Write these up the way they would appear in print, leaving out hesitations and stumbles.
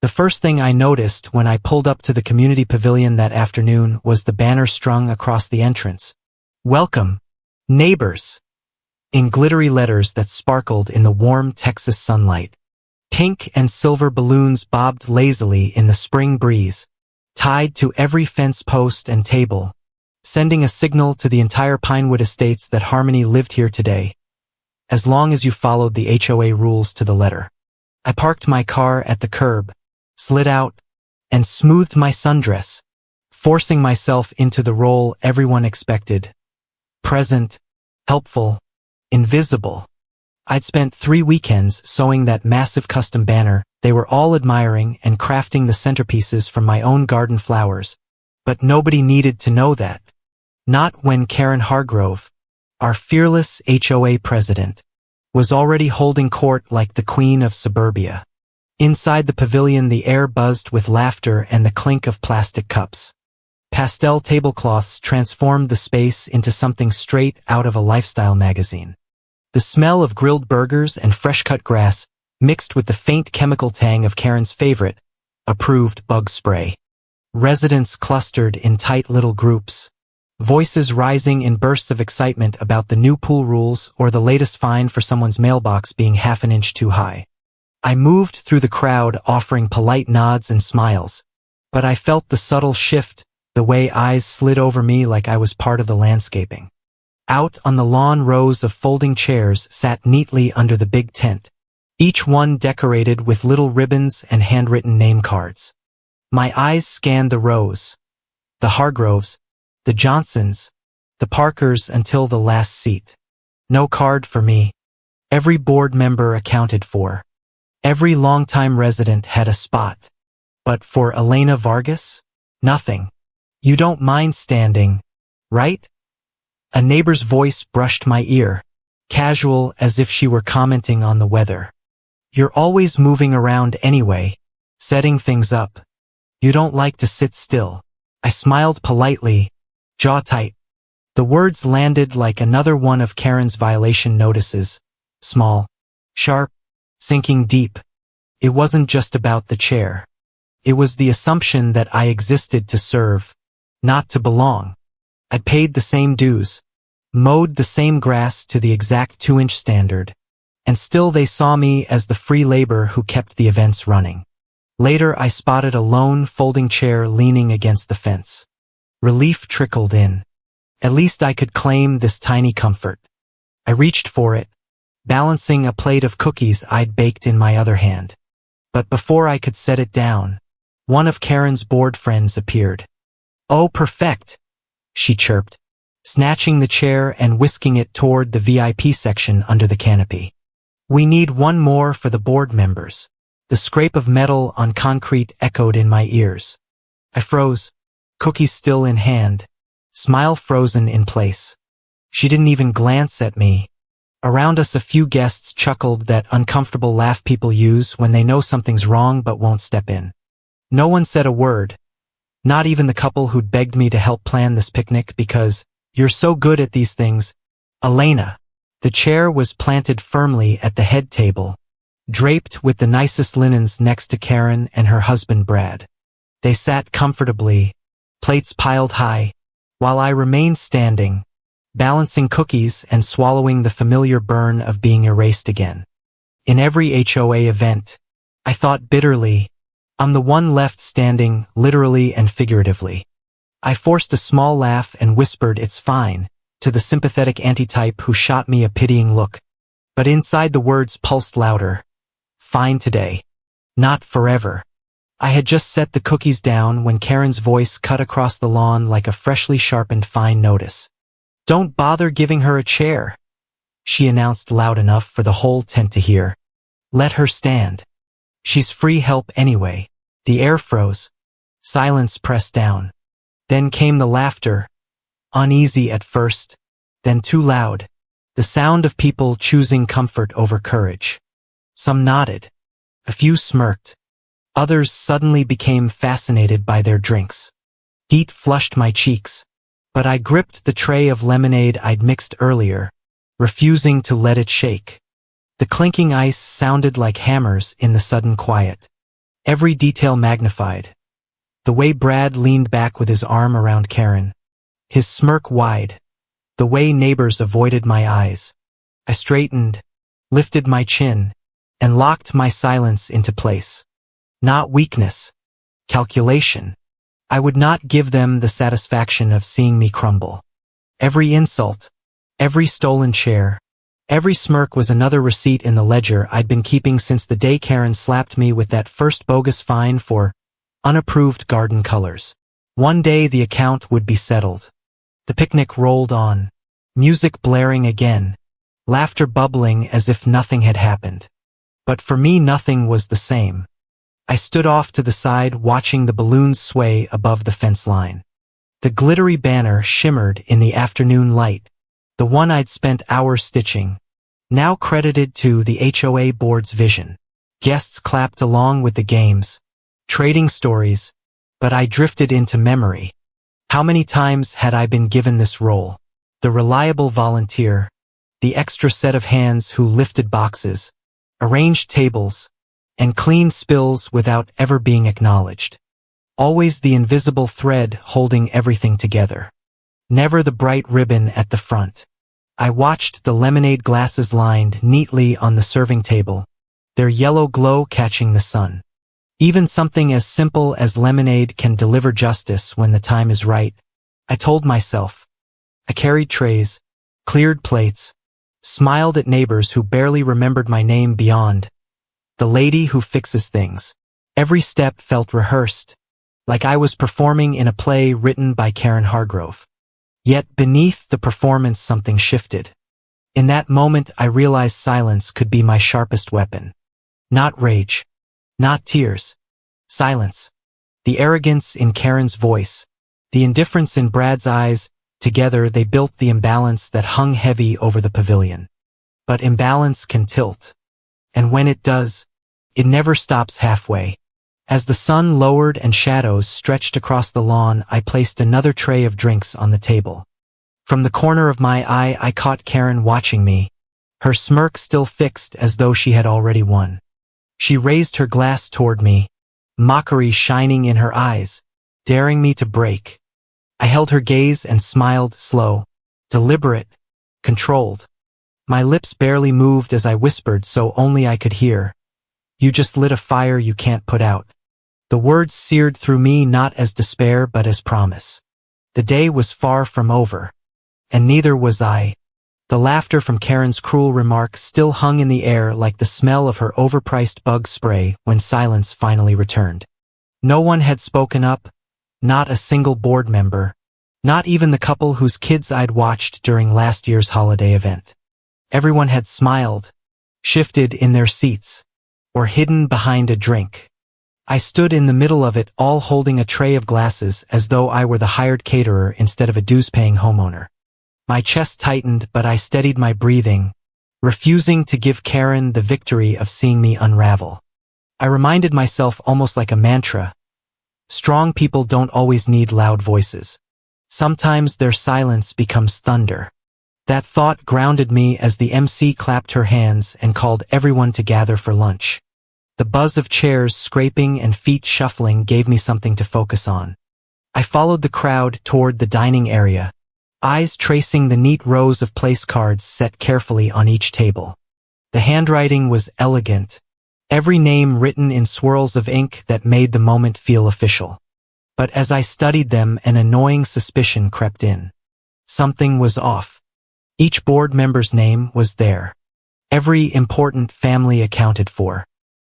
The first thing I noticed when I pulled up to the community pavilion that afternoon was the banner strung across the entrance. "Welcome, neighbors," in glittery letters that sparkled in the warm Texas sunlight. Pink and silver balloons bobbed lazily in the spring breeze, tied to every fence post and table, sending a signal to the entire Pinewood Estates that harmony lived here today, as long as you followed the HOA rules to the letter. I parked my car at the curb, slid out, and smoothed my sundress, forcing myself into the role everyone expected. Present, helpful, invisible. I'd spent 3 weekends sewing that massive custom banner. They were all admiring and crafting the centerpieces from my own garden flowers, but nobody needed to know that. Not when Karen Hargrove, our fearless HOA president, was already holding court like the queen of suburbia. Inside the pavilion, the air buzzed with laughter and the clink of plastic cups. Pastel tablecloths transformed the space into something straight out of a lifestyle magazine. The smell of grilled burgers and fresh-cut grass mixed with the faint chemical tang of Karen's favorite, approved bug spray. Residents clustered in tight little groups, voices rising in bursts of excitement about the new pool rules or the latest fine for someone's mailbox being half an inch too high. I moved through the crowd offering polite nods and smiles, but I felt the subtle shift, the way eyes slid over me like I was part of the landscaping. Out on the lawn, rows of folding chairs sat neatly under the big tent, each one decorated with little ribbons and handwritten name cards. My eyes scanned the rows, the Hargroves, the Johnsons, the Parkers until the last seat. No card for me. Every board member accounted for. Every longtime resident had a spot. But for Elena Vargas? Nothing. "You don't mind standing, right?" A neighbor's voice brushed my ear, casual as if she were commenting on the weather. "You're always moving around anyway, setting things up. You don't like to sit still." I smiled politely, jaw tight. The words landed like another one of Karen's violation notices, small, sharp, sinking deep. It wasn't just about the chair. It was the assumption that I existed to serve, not to belong. I'd paid the same dues, mowed the same grass to the exact 2-inch standard, and still they saw me as the free labor who kept the events running. Later I spotted a lone folding chair leaning against the fence. Relief trickled in. At least I could claim this tiny comfort. I reached for it, balancing a plate of cookies I'd baked in my other hand. But before I could set it down, one of Karen's board friends appeared. "Oh, perfect," she chirped, snatching the chair and whisking it toward the VIP section under the canopy. "We need one more for the board members." The scrape of metal on concrete echoed in my ears. I froze, cookies still in hand, smile frozen in place. She didn't even glance at me. Around us a few guests chuckled, that uncomfortable laugh people use when they know something's wrong but won't step in. No one said a word, not even the couple who'd begged me to help plan this picnic because, "You're so good at these things, Elena." The chair was planted firmly at the head table, draped with the nicest linens next to Karen and her husband Brad. They sat comfortably, plates piled high, while I remained standing, balancing cookies and swallowing the familiar burn of being erased again. In every HOA event, I thought bitterly, I'm the one left standing, literally and figuratively. I forced a small laugh and whispered, "It's fine," to the sympathetic antitype who shot me a pitying look. But inside the words pulsed louder. Fine today. Not forever. I had just set the cookies down when Karen's voice cut across the lawn like a freshly sharpened fine notice. "Don't bother giving her a chair," she announced loud enough for the whole tent to hear. "Let her stand. She's free help anyway." The air froze. Silence pressed down. Then came the laughter, uneasy at first, then too loud, the sound of people choosing comfort over courage. Some nodded. A few smirked. Others suddenly became fascinated by their drinks. Heat flushed my cheeks, but I gripped the tray of lemonade I'd mixed earlier, refusing to let it shake. The clinking ice sounded like hammers in the sudden quiet. every detail magnified. The way Brad leaned back with his arm around Karen, his smirk wide, the way neighbors avoided my eyes. I straightened, lifted my chin, and locked my silence into place. Not weakness, calculation. I would not give them the satisfaction of seeing me crumble. Every insult, every stolen chair, every smirk was another receipt in the ledger I'd been keeping since the day Karen slapped me with that first bogus fine for unapproved garden colors. One day the account would be settled. The picnic rolled on, music blaring again, laughter bubbling as if nothing had happened. But for me nothing was the same. I stood off to the side watching the balloons sway above the fence line. The glittery banner shimmered in the afternoon light, the one I'd spent hours stitching, now credited to the HOA board's vision. Guests clapped along with the games, trading stories, but I drifted into memory. How many times had I been given this role? The reliable volunteer, the extra set of hands who lifted boxes, arranged tables, and cleaned spills without ever being acknowledged. Always the invisible thread holding everything together. Never the bright ribbon at the front. I watched the lemonade glasses lined neatly on the serving table, their yellow glow catching the sun. Even something as simple as lemonade can deliver justice when the time is right, I told myself. I carried trays, cleared plates, smiled at neighbors who barely remembered my name beyond the lady who fixes things. Every step felt rehearsed, like I was performing in a play written by Karen Hargrove. Yet beneath the performance something shifted. In that moment I realized silence could be my sharpest weapon. Not rage. Not tears. Silence. The arrogance in Karen's voice, the indifference in Brad's eyes, together they built the imbalance that hung heavy over the pavilion. But imbalance can tilt. And when it does, it never stops halfway. As the sun lowered and shadows stretched across the lawn, I placed another tray of drinks on the table. From the corner of my eye, I caught Karen watching me, her smirk still fixed as though she had already won. She raised her glass toward me, mockery shining in her eyes, daring me to break. I held her gaze and smiled, slow, deliberate, controlled. My lips barely moved as I whispered so only I could hear. You just lit a fire you can't put out. The words seared through me not as despair but as promise. The day was far from over. And neither was I. The laughter from Karen's cruel remark still hung in the air like the smell of her overpriced bug spray when silence finally returned. No one had spoken up, not a single board member, not even the couple whose kids I'd watched during last year's holiday event. Everyone had smiled, shifted in their seats, or hidden behind a drink. I stood in the middle of it all holding a tray of glasses as though I were the hired caterer instead of a dues-paying homeowner. My chest tightened but I steadied my breathing, refusing to give Karen the victory of seeing me unravel. I reminded myself almost like a mantra. Strong people don't always need loud voices. Sometimes their silence becomes thunder. That thought grounded me as the MC clapped her hands and called everyone to gather for lunch. The buzz of chairs scraping and feet shuffling gave me something to focus on. I followed the crowd toward the dining area, eyes tracing the neat rows of place cards set carefully on each table. The handwriting was elegant, every name written in swirls of ink that made the moment feel official. But as I studied them, an annoying suspicion crept in. Something was off. Each board member's name was there. Every important family accounted for.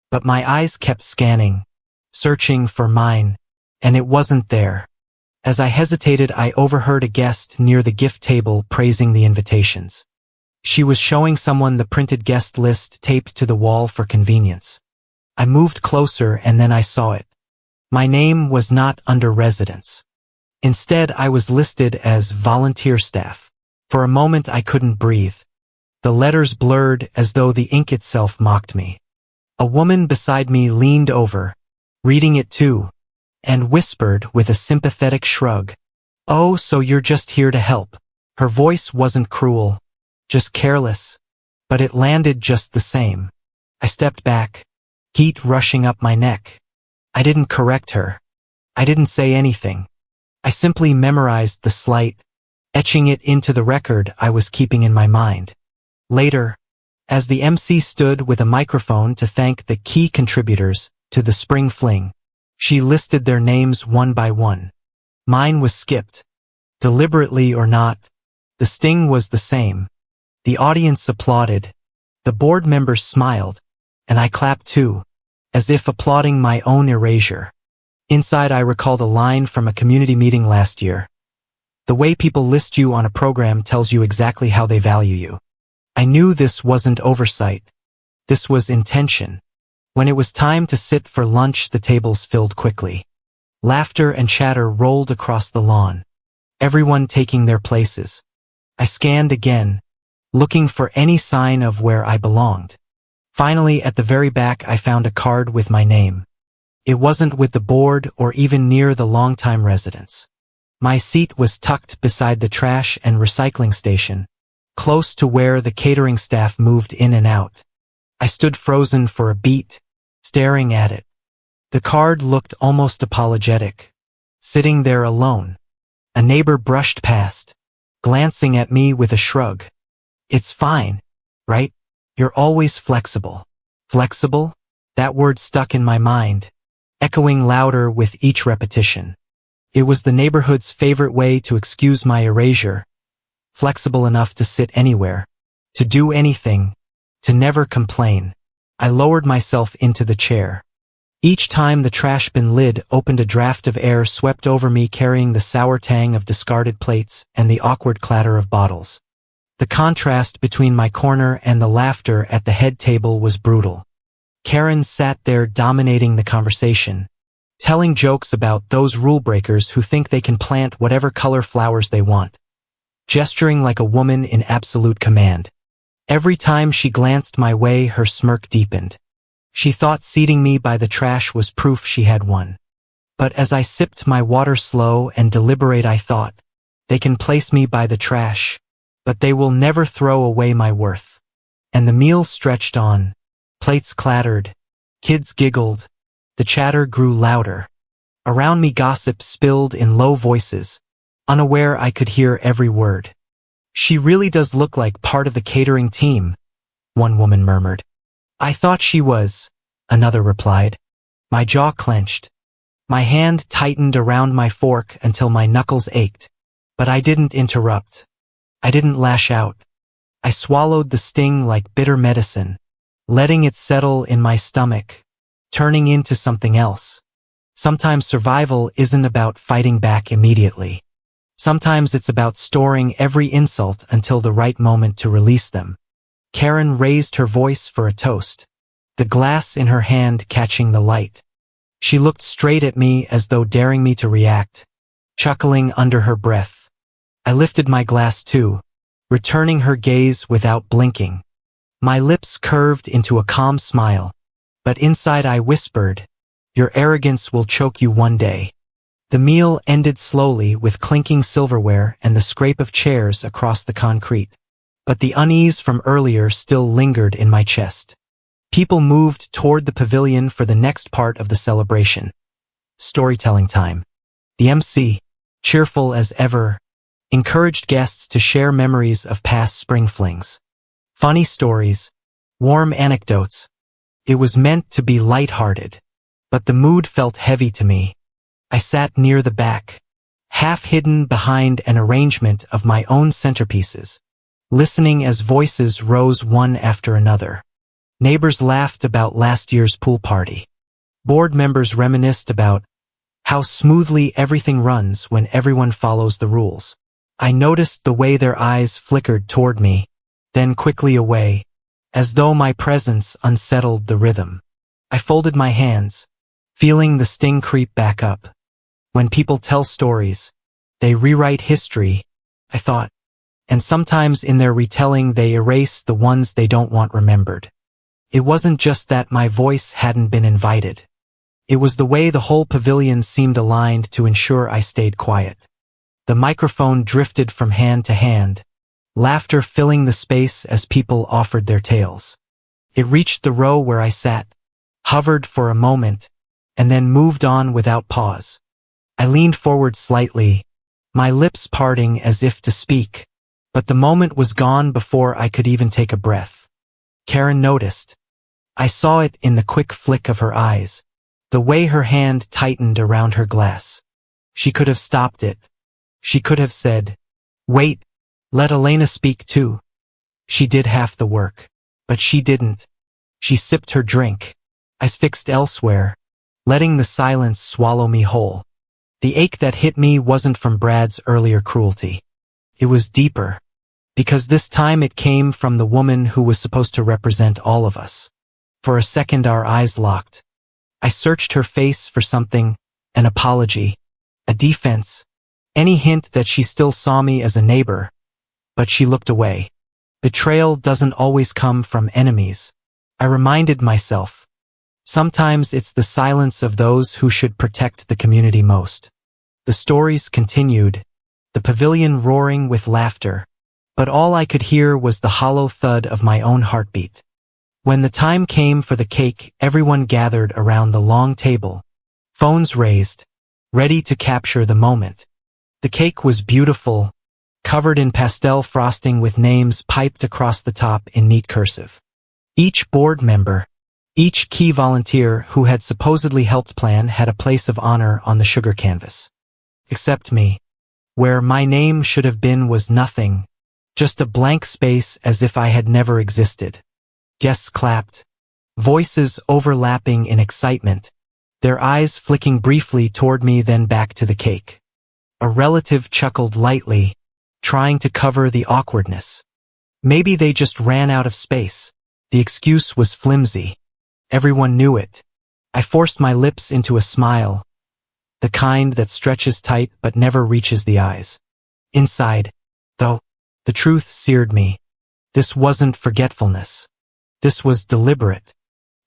But my eyes kept scanning, searching for mine, and it wasn't there. As I hesitated, I overheard a guest near the gift table praising the invitations. She was showing someone the printed guest list taped to the wall for convenience. I moved closer and then I saw it. My name was not under residence. Instead, I was listed as volunteer staff. For a moment I couldn't breathe. The letters blurred as though the ink itself mocked me. A woman beside me leaned over, reading it too, and whispered with a sympathetic shrug, "Oh, so you're just here to help." Her voice wasn't cruel, just careless, but it landed just the same. I stepped back, heat rushing up my neck. I didn't correct her. I didn't say anything. I simply memorized the slight, etching it into the record I was keeping in my mind. Later, as the MC stood with a microphone to thank the key contributors to the Spring Fling, she listed their names one by one. Mine was skipped. Deliberately or not, the sting was the same. The audience applauded. The board members smiled, and I clapped too, as if applauding my own erasure. Inside I recalled a line from a community meeting last year. The way people list you on a program tells you exactly how they value you. I knew this wasn't oversight. This was intention. When it was time to sit for lunch, the tables filled quickly. Laughter and chatter rolled across the lawn, everyone taking their places. I scanned again, looking for any sign of where I belonged. Finally, at the very back, I found a card with my name. It wasn't with the board or even near the longtime residents. My seat was tucked beside the trash and recycling station, close to where the catering staff moved in and out. I stood frozen for a beat, staring at it. The card looked almost apologetic, sitting there alone. A neighbor brushed past, glancing at me with a shrug. It's fine, right? You're always flexible. Flexible? That word stuck in my mind, echoing louder with each repetition. It was the neighborhood's favorite way to excuse my erasure. Flexible enough to sit anywhere, to do anything, to never complain. I lowered myself into the chair. Each time the trash bin lid opened, a draft of air swept over me, carrying the sour tang of discarded plates and the awkward clatter of bottles. The contrast between my corner and the laughter at the head table was brutal. Karen sat there dominating the conversation, telling jokes about those rule breakers who think they can plant whatever color flowers they want, gesturing like a woman in absolute command. Every time she glanced my way, her smirk deepened. She thought seating me by the trash was proof she had won. But as I sipped my water slow and deliberate, I thought, they can place me by the trash, but they will never throw away my worth. And the meal stretched on. Plates clattered. Kids giggled. The chatter grew louder. Around me, gossip spilled in low voices. Unaware, I could hear every word. She really does look like part of the catering team, one woman murmured. I thought she was, another replied. My jaw clenched. My hand tightened around my fork until my knuckles ached. But I didn't interrupt. I didn't lash out. I swallowed the sting like bitter medicine, letting it settle in my stomach, turning into something else. Sometimes survival isn't about fighting back immediately. Sometimes it's about storing every insult until the right moment to release them. Karen raised her voice for a toast, the glass in her hand catching the light. She looked straight at me as though daring me to react, chuckling under her breath. I lifted my glass too, returning her gaze without blinking. My lips curved into a calm smile, but inside I whispered, "Your arrogance will choke you one day." The meal ended slowly with clinking silverware and the scrape of chairs across the concrete. But the unease from earlier still lingered in my chest. People moved toward the pavilion for the next part of the celebration. Storytelling time. The MC, cheerful as ever, encouraged guests to share memories of past spring flings. Funny stories, warm anecdotes. It was meant to be lighthearted, but the mood felt heavy to me. I sat near the back, half hidden behind an arrangement of my own centerpieces, listening as voices rose one after another. Neighbors laughed about last year's pool party. Board members reminisced about how smoothly everything runs when everyone follows the rules. I noticed the way their eyes flickered toward me, then quickly away, as though my presence unsettled the rhythm. I folded my hands, feeling the sting creep back up. When people tell stories, they rewrite history, I thought, and sometimes in their retelling they erase the ones they don't want remembered. It wasn't just that my voice hadn't been invited. It was the way the whole pavilion seemed aligned to ensure I stayed quiet. The microphone drifted from hand to hand, laughter filling the space as people offered their tales. It reached the row where I sat, hovered for a moment, and then moved on without pause. I leaned forward slightly, my lips parting as if to speak, but the moment was gone before I could even take a breath. Karen noticed. I saw it in the quick flick of her eyes, the way her hand tightened around her glass. She could have stopped it. She could have said, "Wait, let Elena speak too." She did half the work, but she didn't. She sipped her drink. I fixed elsewhere, letting the silence swallow me whole. The ache that hit me wasn't from Brad's earlier cruelty. It was deeper, because this time it came from the woman who was supposed to represent all of us. For a second our eyes locked. I searched her face for something, an apology, a defense, any hint that she still saw me as a neighbor, but she looked away. Betrayal doesn't always come from enemies, I reminded myself. Sometimes it's the silence of those who should protect the community most. The stories continued, the pavilion roaring with laughter, but all I could hear was the hollow thud of my own heartbeat. When the time came for the cake, everyone gathered around the long table, phones raised, ready to capture the moment. The cake was beautiful, covered in pastel frosting with names piped across the top in neat cursive. Each board member, each key volunteer who had supposedly helped plan had a place of honor on the sugar canvas. Except me. Where my name should have been was nothing, just a blank space as if I had never existed. Guests clapped, voices overlapping in excitement, their eyes flicking briefly toward me then back to the cake. A relative chuckled lightly, trying to cover the awkwardness. Maybe they just ran out of space. The excuse was flimsy. Everyone knew it. I forced my lips into a smile, the kind that stretches tight but never reaches the eyes. Inside, though, the truth seared me. This wasn't forgetfulness. This was deliberate.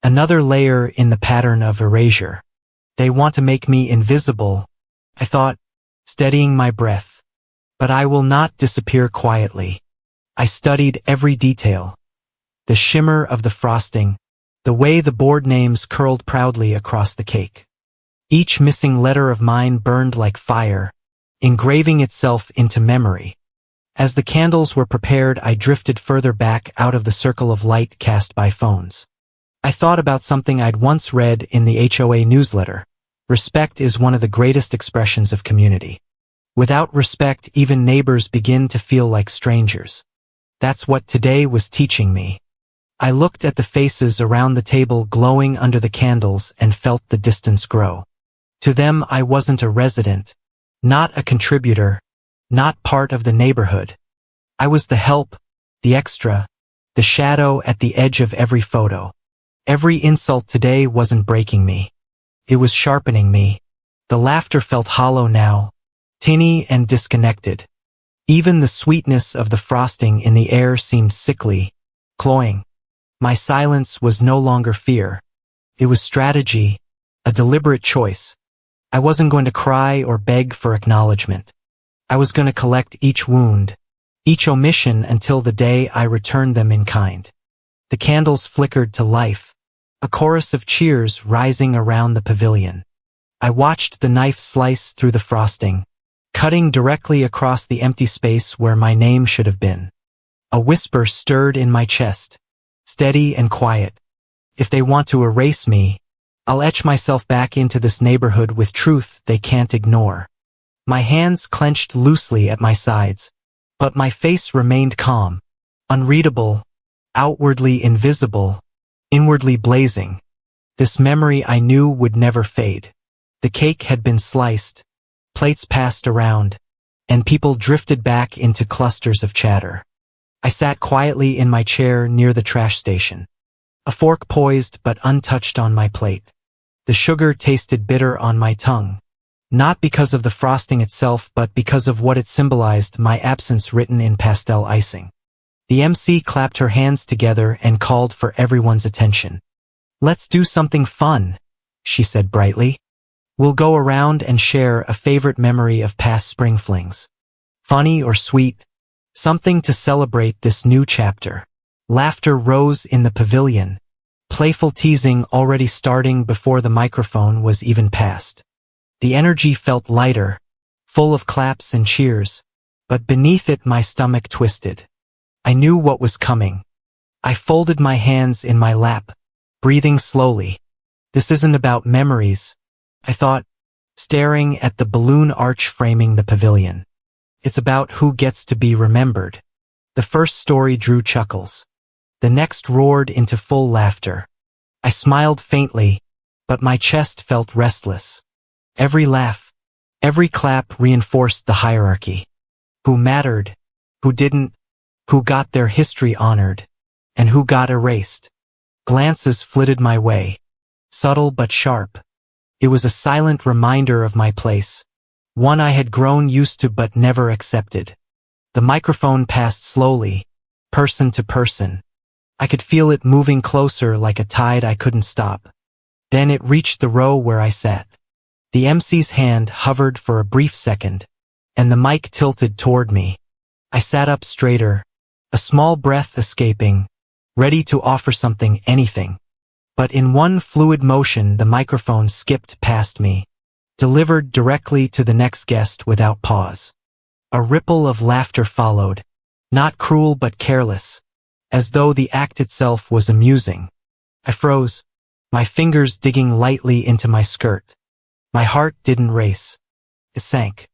Another layer in the pattern of erasure. They want to make me invisible, I thought, steadying my breath. But I will not disappear quietly. I studied every detail. The shimmer of the frosting, the way the board names curled proudly across the cake. Each missing letter of mine burned like fire, engraving itself into memory. As the candles were prepared, I drifted further back out of the circle of light cast by phones. I thought about something I'd once read in the HOA newsletter. Respect is one of the greatest expressions of community. Without respect, even neighbors begin to feel like strangers. That's what today was teaching me. I looked at the faces around the table glowing under the candles and felt the distance grow. To them I wasn't a resident, not a contributor, not part of the neighborhood. I was the help, the extra, the shadow at the edge of every photo. Every insult today wasn't breaking me. It was sharpening me. The laughter felt hollow now, tinny and disconnected. Even the sweetness of the frosting in the air seemed sickly, cloying. My silence was no longer fear. It was strategy, a deliberate choice. I wasn't going to cry or beg for acknowledgement. I was going to collect each wound, each omission until the day I returned them in kind. The candles flickered to life, a chorus of cheers rising around the pavilion. I watched the knife slice through the frosting, cutting directly across the empty space where my name should have been. A whisper stirred in my chest, steady and quiet. If they want to erase me, I'll etch myself back into this neighborhood with truth they can't ignore. My hands clenched loosely at my sides, but my face remained calm, unreadable, outwardly invisible, inwardly blazing. This memory I knew would never fade. The cake had been sliced, plates passed around, and people drifted back into clusters of chatter. I sat quietly in my chair near the trash station, a fork poised but untouched on my plate. The sugar tasted bitter on my tongue, not because of the frosting itself but because of what it symbolized, my absence written in pastel icing. The MC clapped her hands together and called for everyone's attention. "Let's do something fun," she said brightly. "We'll go around and share a favorite memory of past spring flings. Funny or sweet, something to celebrate this new chapter." Laughter rose in the pavilion, playful teasing already starting before the microphone was even passed. The energy felt lighter, full of claps and cheers, but beneath it my stomach twisted. I knew what was coming. I folded my hands in my lap, breathing slowly. This isn't about memories, I thought, staring at the balloon arch framing the pavilion. It's about who gets to be remembered. The first story drew chuckles. The next roared into full laughter. I smiled faintly, but my chest felt restless. Every laugh, every clap reinforced the hierarchy. Who mattered, who didn't, who got their history honored, and who got erased. Glances flitted my way, subtle but sharp. It was a silent reminder of my place, one I had grown used to but never accepted. The microphone passed slowly, person to person. I could feel it moving closer like a tide I couldn't stop. Then it reached the row where I sat. The MC's hand hovered for a brief second, and the mic tilted toward me. I sat up straighter, a small breath escaping, ready to offer something, anything. But in one fluid motion the microphone skipped past me, delivered directly to the next guest without pause. A ripple of laughter followed, not cruel but careless, as though the act itself was amusing. I froze, my fingers digging lightly into my skirt. My heart didn't race. It sank.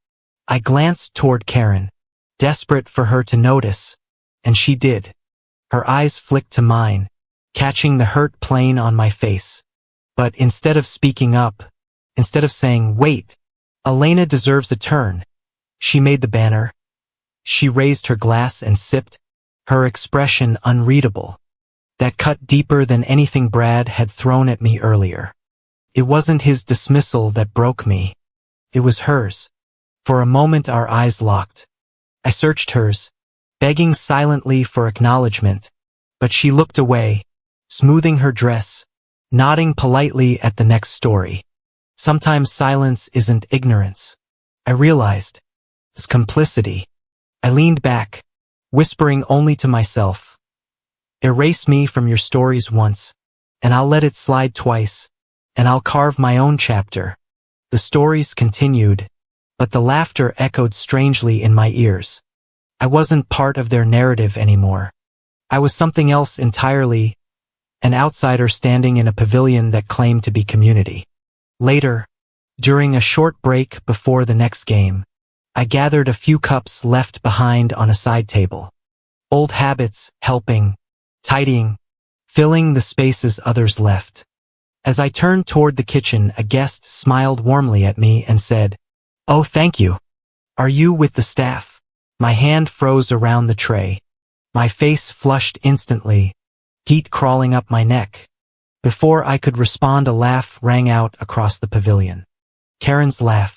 I glanced toward Karen, desperate for her to notice, and she did. Her eyes flicked to mine, catching the hurt plain on my face. But instead of speaking up, instead of saying, "Wait, Elena deserves a turn," she made the banner. She raised her glass and sipped, her expression unreadable. That cut deeper than anything Brad had thrown at me earlier. It wasn't his dismissal that broke me. It was hers. For a moment our eyes locked. I searched hers, begging silently for acknowledgement, but she looked away, smoothing her dress, nodding politely at the next story. Sometimes silence isn't ignorance. I realized. It's complicity. I leaned back, whispering only to myself. Erase me from your stories once, and I'll let it slide twice, and I'll carve my own chapter. The stories continued, but the laughter echoed strangely in my ears. I wasn't part of their narrative anymore. I was something else entirely, an outsider standing in a pavilion that claimed to be community. Later, during a short break before the next game, I gathered a few cups left behind on a side table. Old habits, helping, tidying, filling the spaces others left. As I turned toward the kitchen, a guest smiled warmly at me and said, "Oh, thank you. Are you with the staff?" My hand froze around the tray. My face flushed instantly, heat crawling up my neck. Before I could respond, a laugh rang out across the pavilion. Karen's laugh,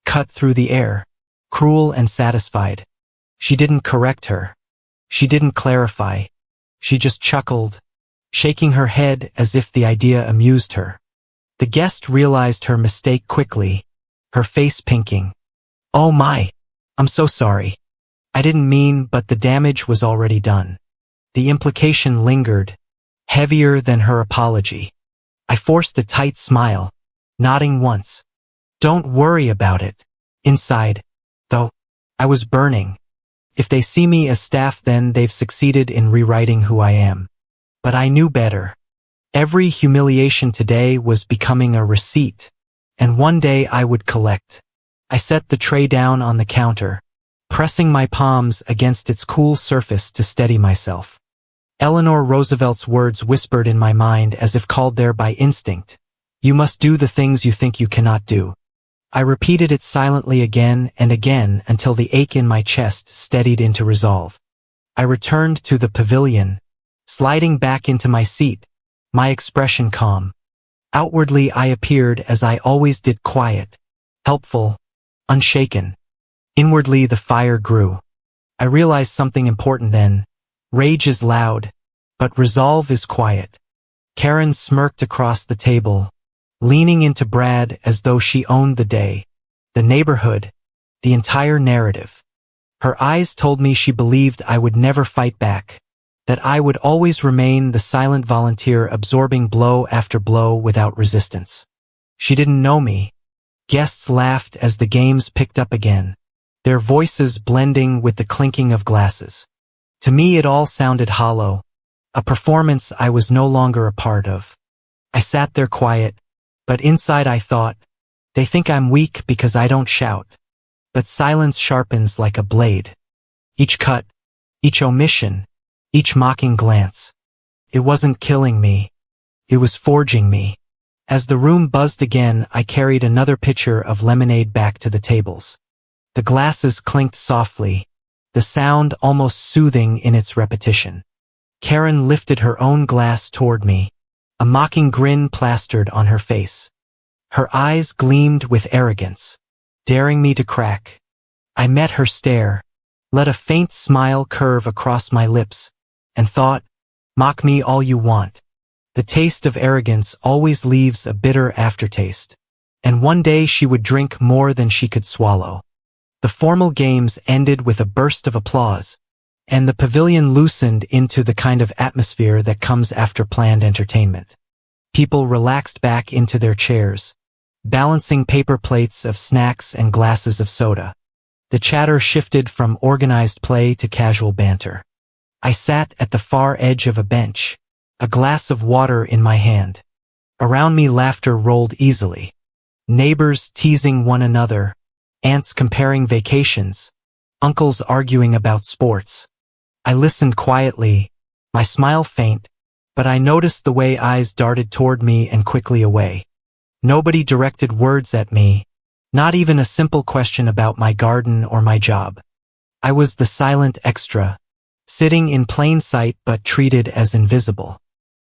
cut through the air, cruel and satisfied. She didn't correct her. She didn't clarify. She just chuckled, shaking her head as if the idea amused her. The guest realized her mistake quickly, her face pinking. "Oh my, I'm so sorry. I didn't mean," but the damage was already done. The implication lingered, heavier than her apology. I forced a tight smile, nodding once. "Don't worry about it." Inside, though, I was burning. If they see me as staff, then they've succeeded in rewriting who I am. But I knew better. Every humiliation today was becoming a receipt, and one day I would collect. I set the tray down on the counter, pressing my palms against its cool surface to steady myself. Eleanor Roosevelt's words whispered in my mind as if called there by instinct. "You must do the things you think you cannot do." I repeated it silently again and again until the ache in my chest steadied into resolve. I returned to the pavilion, sliding back into my seat, my expression calm. Outwardly I appeared as I always did, quiet, helpful, unshaken. Inwardly the fire grew. I realized something important then. Rage is loud, but resolve is quiet. Karen smirked across the table, leaning into Brad as though she owned the day, the neighborhood, the entire narrative. Her eyes told me she believed I would never fight back, that I would always remain the silent volunteer absorbing blow after blow without resistance. She didn't know me. Guests laughed as the games picked up again, their voices blending with the clinking of glasses. To me it all sounded hollow, a performance I was no longer a part of. I sat there quiet, but inside I thought, they think I'm weak because I don't shout. But silence sharpens like a blade. Each cut, each omission, each mocking glance. It wasn't killing me. It was forging me. As the room buzzed again, I carried another pitcher of lemonade back to the tables. The glasses clinked softly, the sound almost soothing in its repetition. Karen lifted her own glass toward me, a mocking grin plastered on her face. Her eyes gleamed with arrogance, daring me to crack. I met her stare, let a faint smile curve across my lips, and thought, mock me all you want. The taste of arrogance always leaves a bitter aftertaste. And one day she would drink more than she could swallow. The formal games ended with a burst of applause, and the pavilion loosened into the kind of atmosphere that comes after planned entertainment. People relaxed back into their chairs, balancing paper plates of snacks and glasses of soda. The chatter shifted from organized play to casual banter. I sat at the far edge of a bench, a glass of water in my hand. Around me laughter rolled easily. Neighbors teasing one another, aunts comparing vacations, uncles arguing about sports. I listened quietly, my smile faint, but I noticed the way eyes darted toward me and quickly away. Nobody directed words at me, not even a simple question about my garden or my job. I was the silent extra, sitting in plain sight but treated as invisible.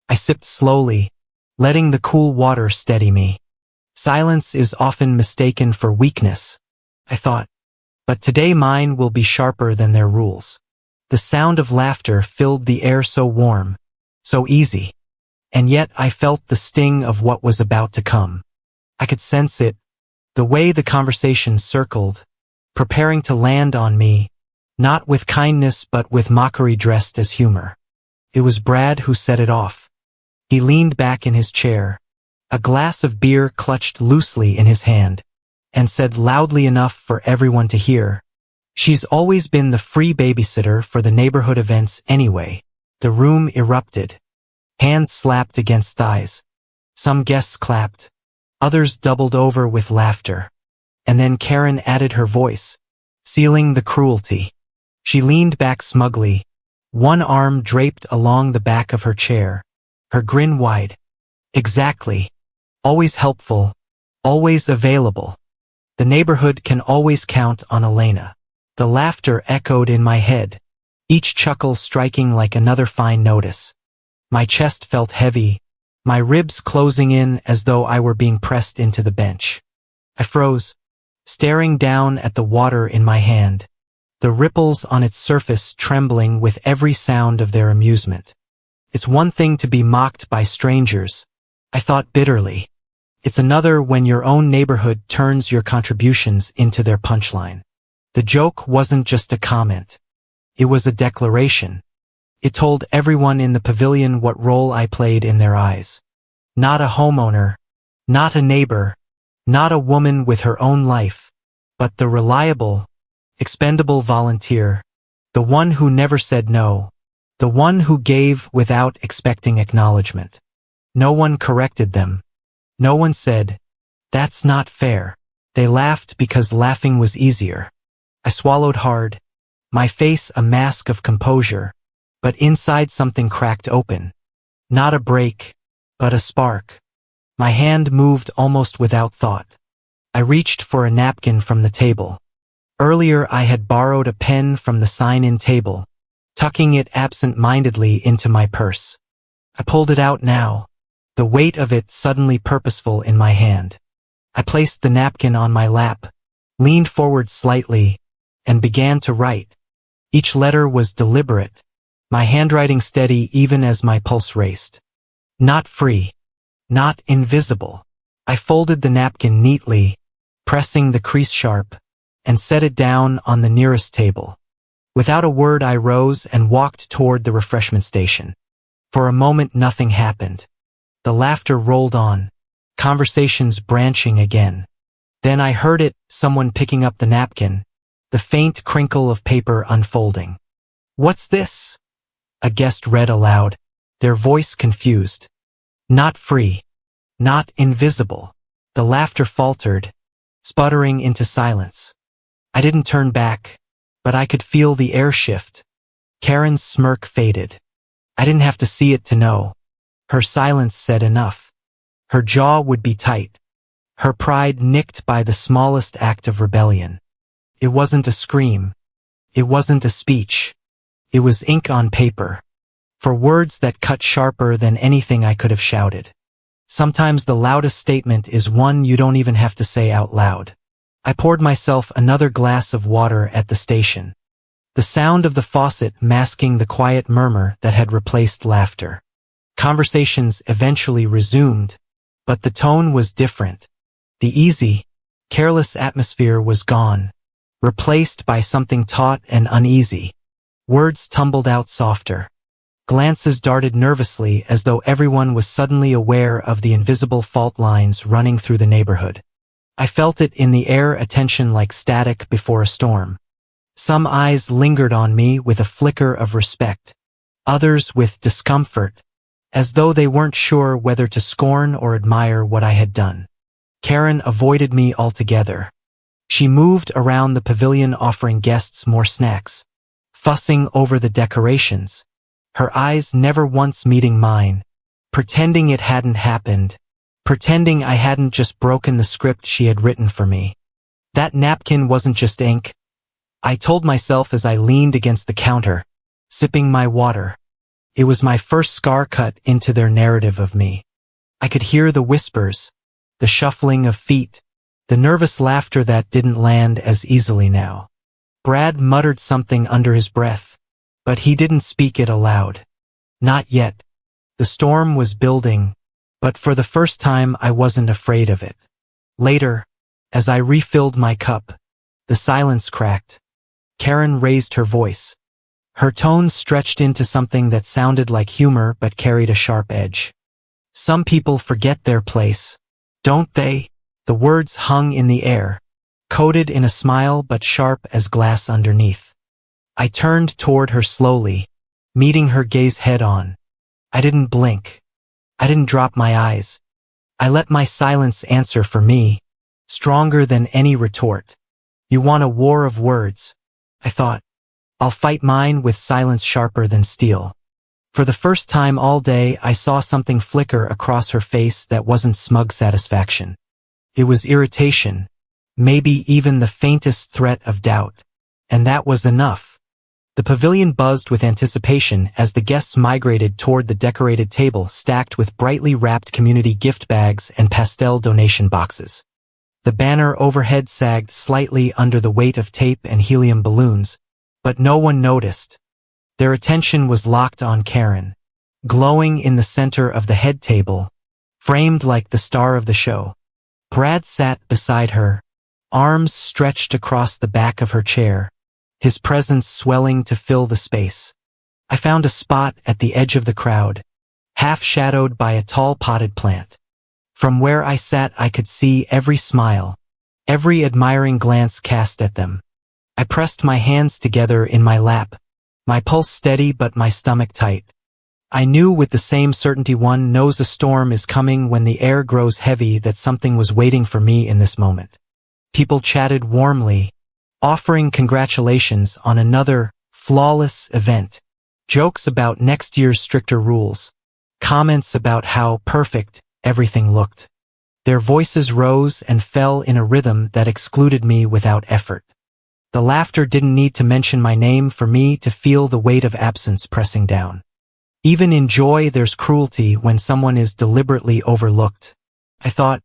I sipped slowly, letting the cool water steady me. Silence is often mistaken for weakness, I thought, but today mine will be sharper than their rules. The sound of laughter filled the air so warm, so easy, and yet I felt the sting of what was about to come. I could sense it, the way the conversation circled, preparing to land on me, not with kindness but with mockery dressed as humor. It was Brad who set it off. He leaned back in his chair, a glass of beer clutched loosely in his hand, and said loudly enough for everyone to hear, "She's always been the free babysitter for the neighborhood events anyway." The room erupted. Hands slapped against thighs. Some guests clapped. Others doubled over with laughter. And then Karen added her voice, sealing the cruelty. She leaned back smugly, one arm draped along the back of her chair, her grin wide. Exactly. Always helpful. Always available. The neighborhood can always count on Elena. The laughter echoed in my head, each chuckle striking like another fine notice. My chest felt heavy, my ribs closing in as though I were being pressed into the bench. I froze, staring down at the water in my hand, the ripples on its surface trembling with every sound of their amusement. It's one thing to be mocked by strangers, I thought bitterly. It's another when your own neighborhood turns your contributions into their punchline. The joke wasn't just a comment. It was a declaration. It told everyone in the pavilion what role I played in their eyes. Not a homeowner, not a neighbor, not a woman with her own life, but the reliable, expendable volunteer, the one who never said no, the one who gave without expecting acknowledgement. No one corrected them. No one said, "That's not fair." They laughed because laughing was easier. I swallowed hard, my face a mask of composure, but inside something cracked open. Not a break, but a spark. My hand moved almost without thought. I reached for a napkin from the table. Earlier I had borrowed a pen from the sign-in table, tucking it absent-mindedly into my purse. I pulled it out now, the weight of it suddenly purposeful in my hand. I placed the napkin on my lap, leaned forward slightly, and began to write. Each letter was deliberate, my handwriting steady even as my pulse raced. Not free. Not invisible. I folded the napkin neatly, pressing the crease sharp, and set it down on the nearest table. Without a word, I rose and walked toward the refreshment station. For a moment, nothing happened. The laughter rolled on, conversations branching again. Then I heard it, someone picking up the napkin, the faint crinkle of paper unfolding. "What's this?" a guest read aloud, their voice confused. "Not free. Not invisible." The laughter faltered, sputtering into silence. I didn't turn back, but I could feel the air shift. Karen's smirk faded. I didn't have to see it to know. Her silence said enough. Her jaw would be tight, her pride nicked by the smallest act of rebellion. It wasn't a scream. It wasn't a speech. It was ink on paper, for words that cut sharper than anything I could have shouted. Sometimes the loudest statement is one you don't even have to say out loud. I poured myself another glass of water at the station, the sound of the faucet masking the quiet murmur that had replaced laughter. Conversations eventually resumed, but the tone was different. The easy, careless atmosphere was gone, replaced by something taut and uneasy. Words tumbled out softer. Glances darted nervously as though everyone was suddenly aware of the invisible fault lines running through the neighborhood. I felt it in the air, attention like static before a storm. Some eyes lingered on me with a flicker of respect, others with discomfort, as though they weren't sure whether to scorn or admire what I had done. Karen avoided me altogether. She moved around the pavilion offering guests more snacks, fussing over the decorations, her eyes never once meeting mine, pretending it hadn't happened, pretending I hadn't just broken the script she had written for me. That napkin wasn't just ink, I told myself as I leaned against the counter, sipping my water. It was my first scar cut into their narrative of me. I could hear the whispers, the shuffling of feet, the nervous laughter that didn't land as easily now. Brad muttered something under his breath, but he didn't speak it aloud. Not yet. The storm was building, but for the first time I wasn't afraid of it. Later, as I refilled my cup, the silence cracked. Karen raised her voice. Her tone stretched into something that sounded like humor but carried a sharp edge. "Some people forget their place, don't they?" The words hung in the air, coated in a smile but sharp as glass underneath. I turned toward her slowly, meeting her gaze head-on. I didn't blink. I didn't drop my eyes. I let my silence answer for me, stronger than any retort. "You want a war of words," I thought. "I'll fight mine with silence sharper than steel." For the first time all day, I saw something flicker across her face that wasn't smug satisfaction. It was irritation, maybe even the faintest threat of doubt. And that was enough. The pavilion buzzed with anticipation as the guests migrated toward the decorated table stacked with brightly wrapped community gift bags and pastel donation boxes. The banner overhead sagged slightly under the weight of tape and helium balloons, but no one noticed. Their attention was locked on Karen, glowing in the center of the head table, framed like the star of the show. Brad sat beside her, arms stretched across the back of her chair, his presence swelling to fill the space. I found a spot at the edge of the crowd, half shadowed by a tall potted plant. From where I sat I could see every smile, every admiring glance cast at them. I pressed my hands together in my lap, my pulse steady but my stomach tight. I knew with the same certainty one knows a storm is coming when the air grows heavy that something was waiting for me in this moment. People chatted warmly, offering congratulations on another flawless event. Jokes about next year's stricter rules. Comments about how perfect everything looked. Their voices rose and fell in a rhythm that excluded me without effort. The laughter didn't need to mention my name for me to feel the weight of absence pressing down. Even in joy there's cruelty when someone is deliberately overlooked, I thought,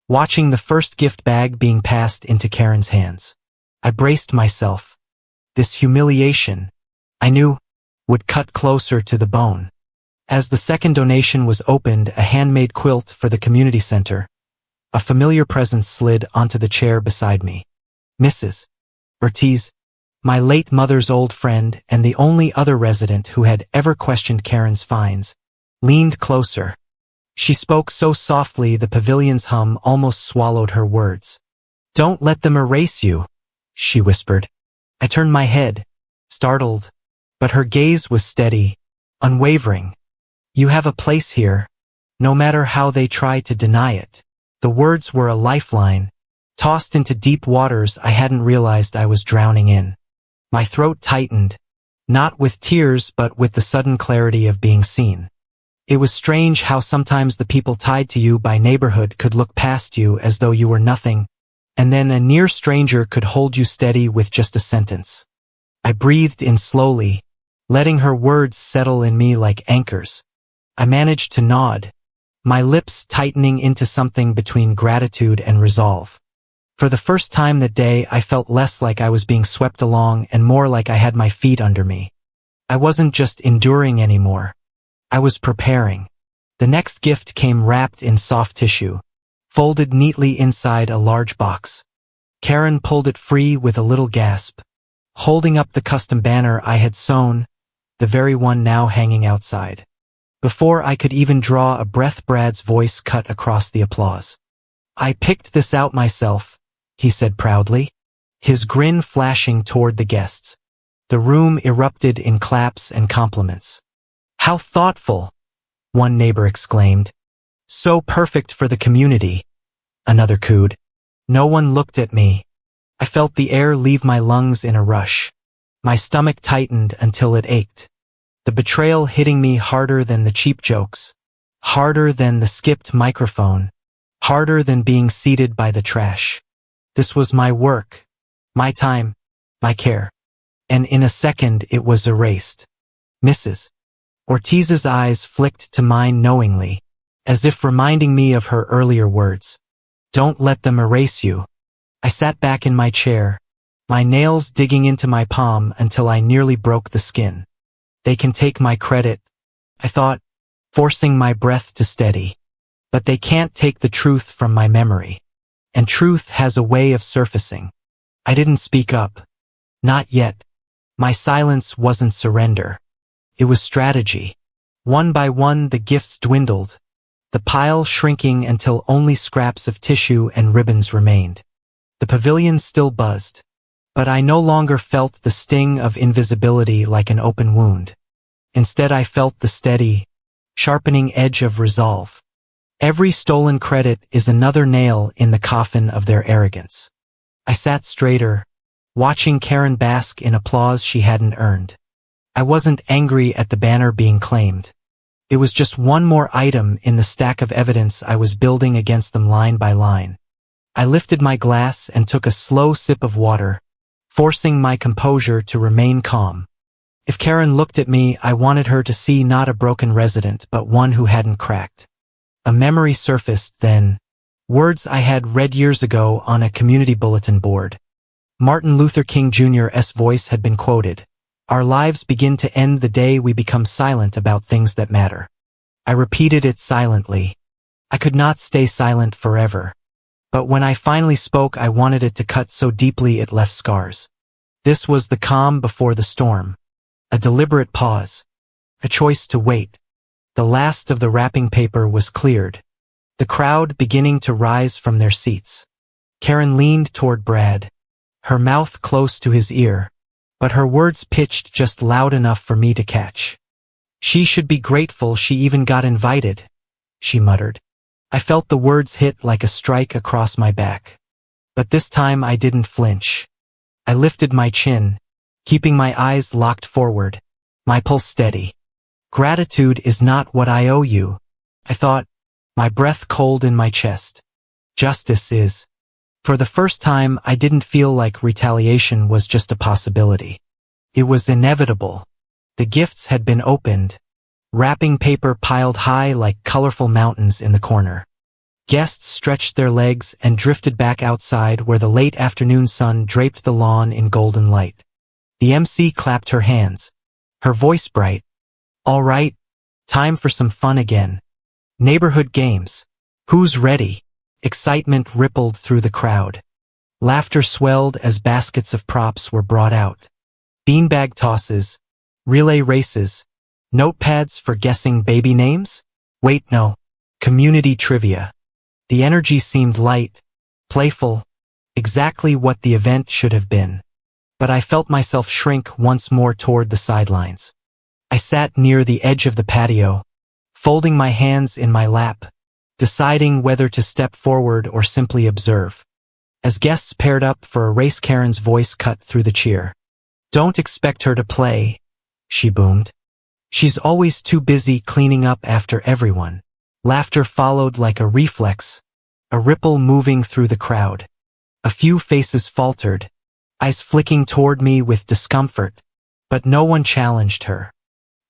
watching the first gift bag being passed into Karen's hands. I braced myself. This humiliation, I knew, would cut closer to the bone. As the second donation was opened, a handmade quilt for the community center, a familiar presence slid onto the chair beside me. "Mrs. Ortiz," my late mother's old friend and the only other resident who had ever questioned Karen's fines, leaned closer. She spoke so softly the pavilion's hum almost swallowed her words. "Don't let them erase you," she whispered. I turned my head, startled, but her gaze was steady, unwavering. "You have a place here, no matter how they try to deny it." The words were a lifeline, tossed into deep waters I hadn't realized I was drowning in. My throat tightened, not with tears but with the sudden clarity of being seen. It was strange how sometimes the people tied to you by neighborhood could look past you as though you were nothing, and then a near stranger could hold you steady with just a sentence. I breathed in slowly, letting her words settle in me like anchors. I managed to nod, my lips tightening into something between gratitude and resolve. For the first time that day, I felt less like I was being swept along and more like I had my feet under me. I wasn't just enduring anymore. I was preparing. The next gift came wrapped in soft tissue, folded neatly inside a large box. Karen pulled it free with a little gasp, holding up the custom banner I had sewn, the very one now hanging outside. Before I could even draw a breath, Brad's voice cut across the applause. "I picked this out myself," he said proudly, his grin flashing toward the guests. The room erupted in claps and compliments. "How thoughtful," one neighbor exclaimed. "So perfect for the community," another cooed. No one looked at me. I felt the air leave my lungs in a rush. My stomach tightened until it ached. The betrayal hitting me harder than the cheap jokes, harder than the skipped microphone, harder than being seated by the trash. This was my work, my time, my care. And in a second it was erased. Mrs. Ortiz's eyes flicked to mine knowingly, as if reminding me of her earlier words. "Don't let them erase you." I sat back in my chair, my nails digging into my palm until I nearly broke the skin. "They can take my credit," I thought, forcing my breath to steady. "But they can't take the truth from my memory. And truth has a way of surfacing." I didn't speak up. Not yet. My silence wasn't surrender. It was strategy. One by one the gifts dwindled, the pile shrinking until only scraps of tissue and ribbons remained. The pavilion still buzzed, but I no longer felt the sting of invisibility like an open wound. Instead I felt the steady, sharpening edge of resolve. Every stolen credit is another nail in the coffin of their arrogance. I sat straighter, watching Karen bask in applause she hadn't earned. I wasn't angry at the banner being claimed. It was just one more item in the stack of evidence I was building against them line by line. I lifted my glass and took a slow sip of water, forcing my composure to remain calm. If Karen looked at me, I wanted her to see not a broken resident, but one who hadn't cracked. A memory surfaced then, words I had read years ago on a community bulletin board. Martin Luther King Jr.'s voice had been quoted. "Our lives begin to end the day we become silent about things that matter." I repeated it silently. I could not stay silent forever. But when I finally spoke, I wanted it to cut so deeply it left scars. This was the calm before the storm. A deliberate pause. A choice to wait. The last of the wrapping paper was cleared. The crowd beginning to rise from their seats. Karen leaned toward Brad, her mouth close to his ear, but her words pitched just loud enough for me to catch. "She should be grateful she even got invited," she muttered. I felt the words hit like a strike across my back. But this time I didn't flinch. I lifted my chin, keeping my eyes locked forward, my pulse steady. "Gratitude is not what I owe you," I thought, my breath cold in my chest. "Justice is." For the first time, I didn't feel like retaliation was just a possibility. It was inevitable. The gifts had been opened, wrapping paper piled high like colorful mountains in the corner. Guests stretched their legs and drifted back outside where the late afternoon sun draped the lawn in golden light. The MC clapped her hands, her voice bright. "All right, time for some fun again. Neighborhood games. Who's ready?" Excitement rippled through the crowd. Laughter swelled as baskets of props were brought out. Beanbag tosses, relay races, notepads for guessing baby names? Wait, no. Community trivia. The energy seemed light, playful, exactly what the event should have been. But I felt myself shrink once more toward the sidelines. I sat near the edge of the patio, folding my hands in my lap, deciding whether to step forward or simply observe. As guests paired up for a race, Karen's voice cut through the cheer. "Don't expect her to play," she boomed. "She's always too busy cleaning up after everyone." Laughter followed like a reflex, a ripple moving through the crowd. A few faces faltered, eyes flicking toward me with discomfort, but no one challenged her.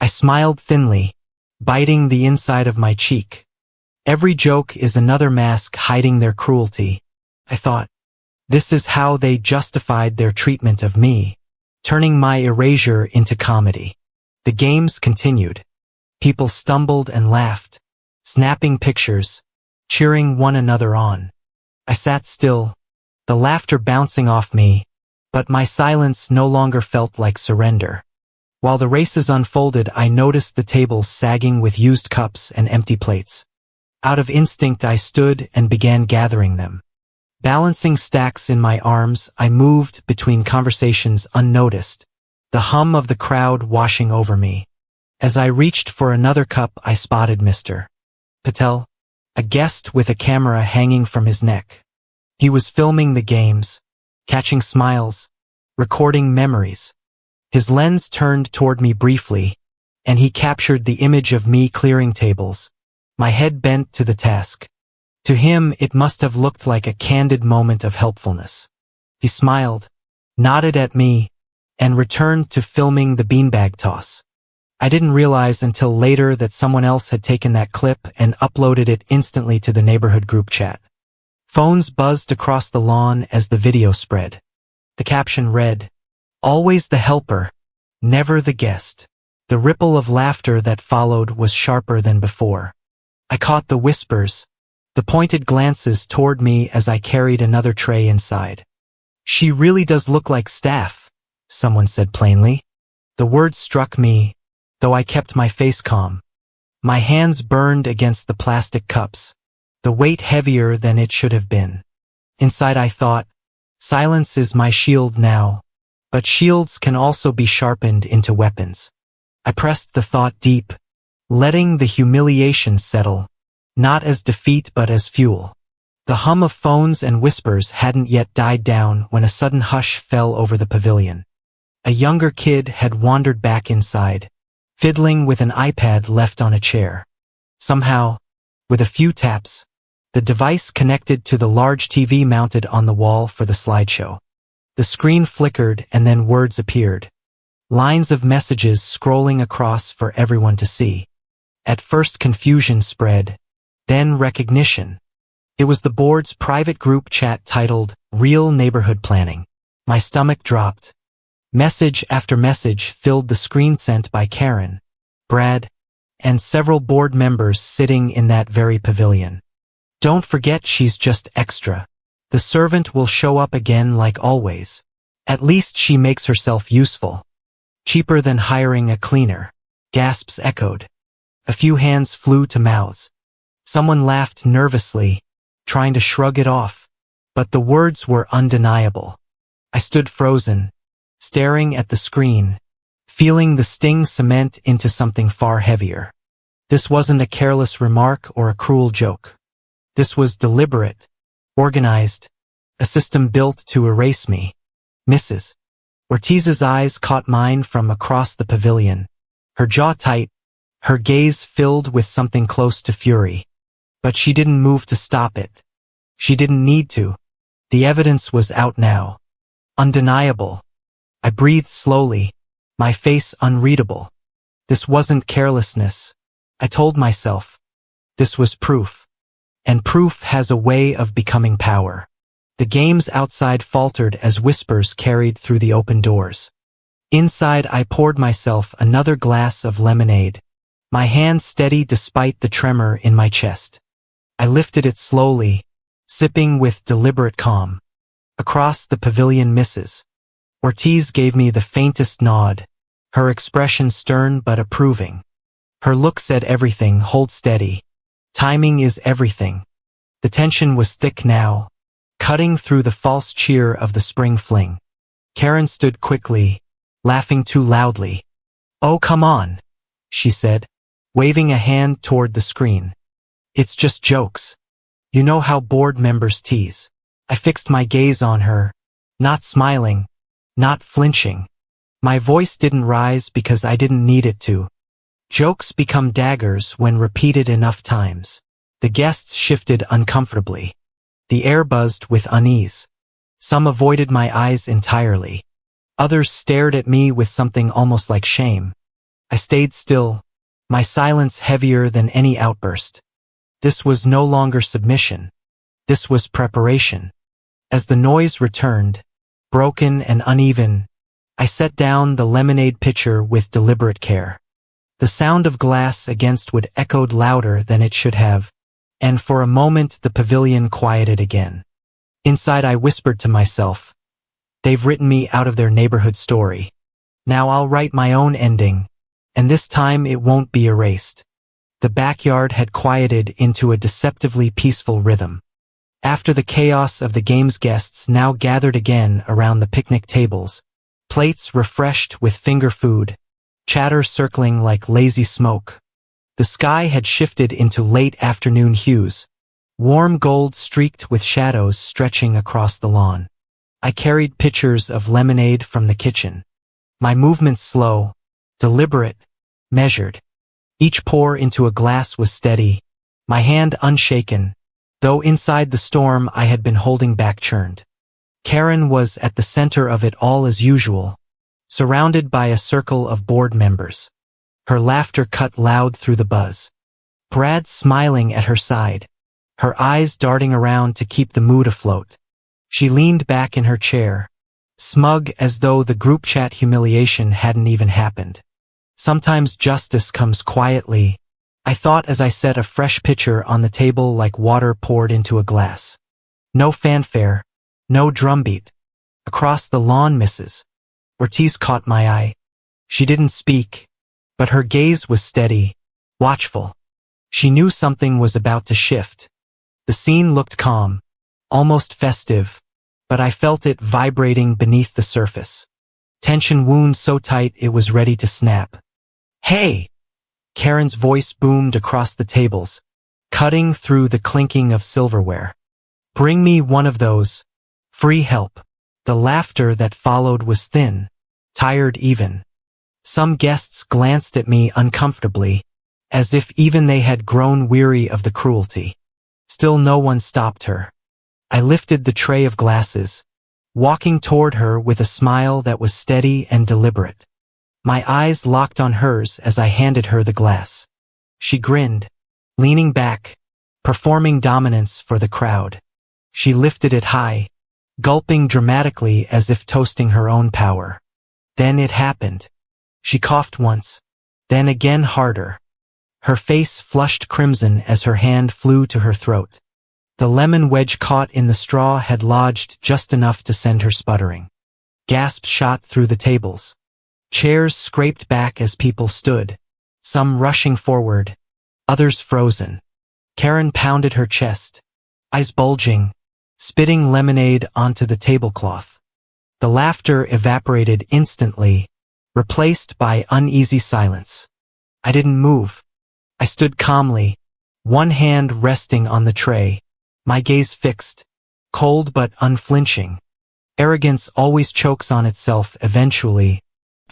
I smiled thinly, biting the inside of my cheek. Every joke is another mask hiding their cruelty, I thought. This is how they justified their treatment of me, turning my erasure into comedy. The games continued. People stumbled and laughed, snapping pictures, cheering one another on. I sat still, the laughter bouncing off me, but my silence no longer felt like surrender. While the races unfolded, I noticed the tables sagging with used cups and empty plates. Out of instinct, I stood and began gathering them. Balancing stacks in my arms, I moved between conversations unnoticed, the hum of the crowd washing over me. As I reached for another cup, I spotted Mr. Patel, a guest with a camera hanging from his neck. He was filming the games, catching smiles, recording memories. His lens turned toward me briefly, and he captured the image of me clearing tables, my head bent to the task. To him, it must have looked like a candid moment of helpfulness. He smiled, nodded at me, and returned to filming the beanbag toss. I didn't realize until later that someone else had taken that clip and uploaded it instantly to the neighborhood group chat. Phones buzzed across the lawn as the video spread. The caption read, "Always the helper, never the guest." The ripple of laughter that followed was sharper than before. I caught the whispers, the pointed glances toward me as I carried another tray inside. "She really does look like staff," someone said plainly. The words struck me, though I kept my face calm. My hands burned against the plastic cups, the weight heavier than it should have been. Inside I thought, silence is my shield now, but shields can also be sharpened into weapons. I pressed the thought deep, letting the humiliation settle, not as defeat but as fuel. The hum of phones and whispers hadn't yet died down when a sudden hush fell over the pavilion. A younger kid had wandered back inside, fiddling with an iPad left on a chair. Somehow, with a few taps, the device connected to the large TV mounted on the wall for the slideshow. The screen flickered and then words appeared. Lines of messages scrolling across for everyone to see. At first confusion spread, then recognition. It was the board's private group chat titled, "Real Neighborhood Planning." My stomach dropped. Message after message filled the screen sent by Karen, Brad, and several board members sitting in that very pavilion. "Don't forget she's just extra. The servant will show up again like always. At least she makes herself useful. Cheaper than hiring a cleaner." Gasps echoed. A few hands flew to mouths. Someone laughed nervously, trying to shrug it off, but the words were undeniable. I stood frozen, staring at the screen, feeling the sting cement into something far heavier. This wasn't a careless remark or a cruel joke. This was deliberate, organized, a system built to erase me. Mrs. Ortiz's eyes caught mine from across the pavilion, her jaw tight, her gaze filled with something close to fury. But she didn't move to stop it. She didn't need to. The evidence was out now. Undeniable. I breathed slowly, my face unreadable. This wasn't carelessness, I told myself. This was proof. And proof has a way of becoming power. The games outside faltered as whispers carried through the open doors. Inside, I poured myself another glass of lemonade, my hand steady despite the tremor in my chest. I lifted it slowly, sipping with deliberate calm. Across the pavilion, Mrs. Ortiz gave me the faintest nod, her expression stern but approving. Her look said everything: hold steady. Timing is everything. The tension was thick now, cutting through the false cheer of the Spring Fling. Karen stood quickly, laughing too loudly. "Oh, come on," she said, waving a hand toward the screen. "It's just jokes. You know how board members tease." I fixed my gaze on her, not smiling, not flinching. My voice didn't rise because I didn't need it to. Jokes become daggers when repeated enough times. The guests shifted uncomfortably. The air buzzed with unease. Some avoided my eyes entirely. Others stared at me with something almost like shame. I stayed still, my silence heavier than any outburst. This was no longer submission. This was preparation. As the noise returned, broken and uneven, I set down the lemonade pitcher with deliberate care. The sound of glass against wood echoed louder than it should have, and for a moment the pavilion quieted again. Inside I whispered to myself, "They've written me out of their neighborhood story. Now I'll write my own ending, and this time it won't be erased." The backyard had quieted into a deceptively peaceful rhythm. After the chaos of the game's, guests now gathered again around the picnic tables, plates refreshed with finger food, chatter circling like lazy smoke. The sky had shifted into late afternoon hues, warm gold streaked with shadows stretching across the lawn. I carried pitchers of lemonade from the kitchen. My movements slow, deliberate, measured. Each pour into a glass was steady, my hand unshaken, though inside the storm I had been holding back churned. Karen was at the center of it all as usual, surrounded by a circle of board members. Her laughter cut loud through the buzz. Brad smiling at her side, her eyes darting around to keep the mood afloat. She leaned back in her chair, smug as though the group chat humiliation hadn't even happened. Sometimes justice comes quietly, I thought as I set a fresh pitcher on the table like water poured into a glass. No fanfare, no drumbeat. Across the lawn, Mrs. Ortiz caught my eye. She didn't speak, but her gaze was steady, watchful. She knew something was about to shift. The scene looked calm, almost festive, but I felt it vibrating beneath the surface. Tension wound so tight it was ready to snap. "Hey!" Karen's voice boomed across the tables, cutting through the clinking of silverware. "Bring me one of those. Free help." The laughter that followed was thin, tired even. Some guests glanced at me uncomfortably, as if even they had grown weary of the cruelty. Still no one stopped her. I lifted the tray of glasses, walking toward her with a smile that was steady and deliberate. My eyes locked on hers as I handed her the glass. She grinned, leaning back, performing dominance for the crowd. She lifted it high, gulping dramatically as if toasting her own power. Then it happened. She coughed once, then again harder. Her face flushed crimson as her hand flew to her throat. The lemon wedge caught in the straw had lodged just enough to send her sputtering. Gasps shot through the tables. Chairs scraped back as people stood, some rushing forward, others frozen. Karen pounded her chest, eyes bulging, spitting lemonade onto the tablecloth. The laughter evaporated instantly, replaced by uneasy silence. I didn't move. I stood calmly, one hand resting on the tray, my gaze fixed, cold but unflinching. Arrogance always chokes on itself eventually,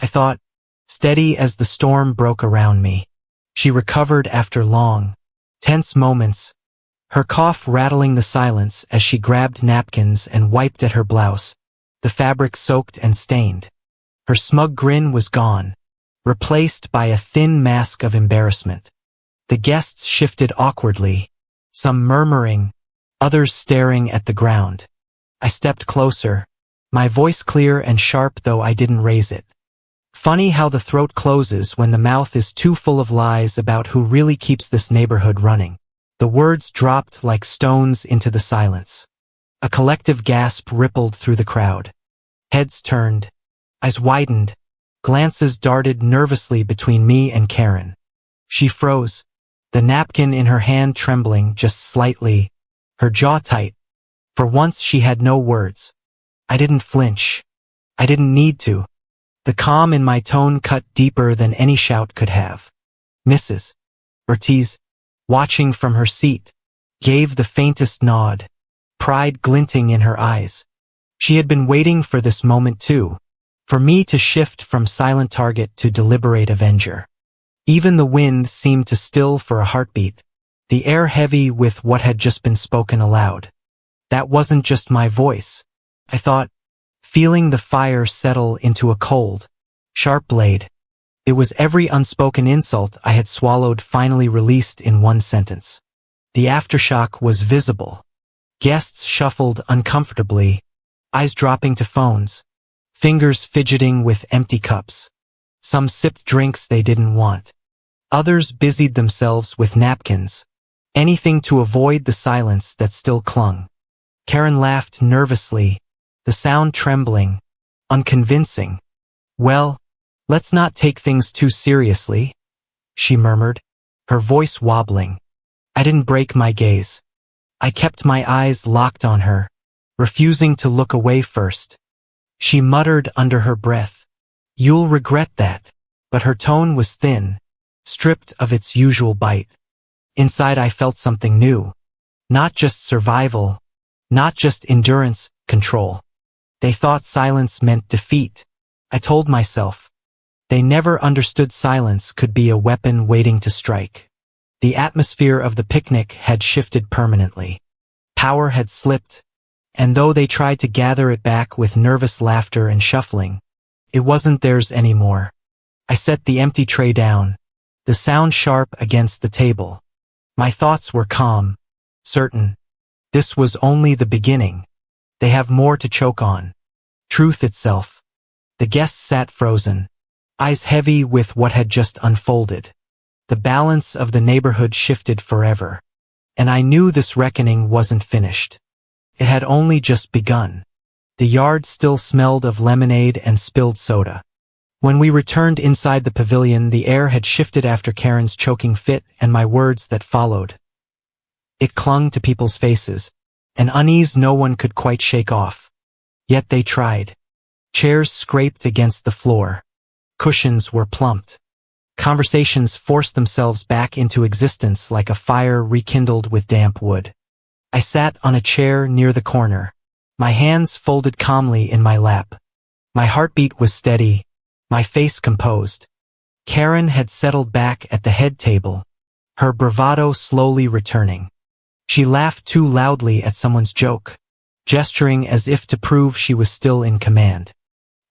I thought, steady as the storm broke around me. She recovered after long, tense moments, her cough rattling the silence as she grabbed napkins and wiped at her blouse, the fabric soaked and stained. Her smug grin was gone, replaced by a thin mask of embarrassment. The guests shifted awkwardly, some murmuring, others staring at the ground. I stepped closer, my voice clear and sharp though I didn't raise it. Funny how the throat closes when the mouth is too full of lies about who really keeps this neighborhood running. The words dropped like stones into the silence. A collective gasp rippled through the crowd. Heads turned. Eyes widened. Glances darted nervously between me and Karen. She froze, the napkin in her hand trembling just slightly, her jaw tight. For once she had no words. I didn't flinch. I didn't need to. The calm in my tone cut deeper than any shout could have. Mrs. Ortiz, watching from her seat, gave the faintest nod, pride glinting in her eyes. She had been waiting for this moment too, for me to shift from silent target to deliberate avenger. Even the wind seemed to still for a heartbeat, the air heavy with what had just been spoken aloud. That wasn't just my voice, I thought, feeling the fire settle into a cold, sharp blade. It was every unspoken insult I had swallowed finally released in one sentence. The aftershock was visible. Guests shuffled uncomfortably, eyes dropping to phones, fingers fidgeting with empty cups. Some sipped drinks they didn't want. Others busied themselves with napkins, anything to avoid the silence that still clung. Karen laughed nervously, the sound trembling, unconvincing. Well, let's not take things too seriously, she murmured, her voice wobbling. I didn't break my gaze. I kept my eyes locked on her, refusing to look away first. She muttered under her breath, "You'll regret that," but her tone was thin, stripped of its usual bite. Inside I felt something new. Not just survival, not just endurance, control. They thought silence meant defeat. I told myself. They never understood silence could be a weapon waiting to strike. The atmosphere of the picnic had shifted permanently. Power had slipped, and though they tried to gather it back with nervous laughter and shuffling, it wasn't theirs anymore. I set the empty tray down, the sound sharp against the table. My thoughts were calm, certain. This was only the beginning. They have more to choke on. Truth itself. The guests sat frozen, eyes heavy with what had just unfolded. The balance of the neighborhood shifted forever. And I knew this reckoning wasn't finished. It had only just begun. The yard still smelled of lemonade and spilled soda. When we returned inside the pavilion, the air had shifted after Karen's choking fit and my words that followed. It clung to people's faces, an unease no one could quite shake off. Yet they tried. Chairs scraped against the floor. Cushions were plumped. Conversations forced themselves back into existence like a fire rekindled with damp wood. I sat on a chair near the corner, my hands folded calmly in my lap. My heartbeat was steady, my face composed. Karen had settled back at the head table, her bravado slowly returning. She laughed too loudly at someone's joke, gesturing as if to prove she was still in command.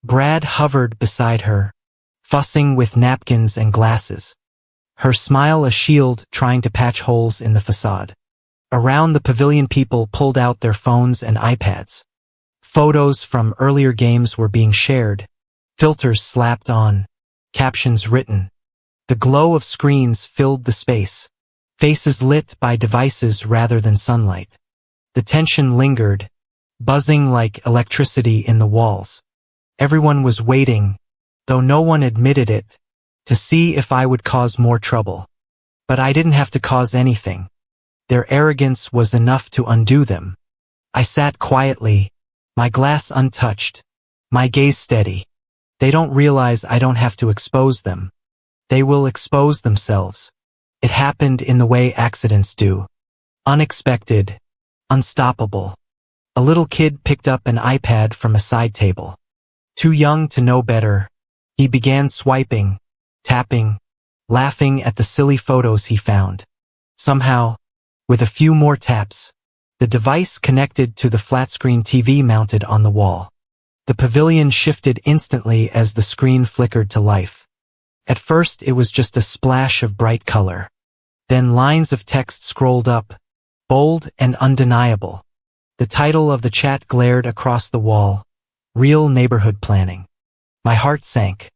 Brad hovered beside her, fussing with napkins and glasses, her smile a shield trying to patch holes in the facade. Around the pavilion, people pulled out their phones and iPads. Photos from earlier games were being shared, filters slapped on, captions written. The glow of screens filled the space, faces lit by devices rather than sunlight. The tension lingered, buzzing like electricity in the walls. Everyone was waiting, though no one admitted it, to see if I would cause more trouble. But I didn't have to cause anything. Their arrogance was enough to undo them. I sat quietly, my glass untouched, my gaze steady. They don't realize I don't have to expose them. They will expose themselves. It happened in the way accidents do. Unexpected, unstoppable. A little kid picked up an iPad from a side table. Too young to know better, he began swiping, tapping, laughing at the silly photos he found. Somehow, with a few more taps, the device connected to the flat-screen TV mounted on the wall. The pavilion shifted instantly as the screen flickered to life. At first it was just a splash of bright color. Then lines of text scrolled up, bold and undeniable. The title of the chat glared across the wall, Real Neighborhood Planning. My heart sank.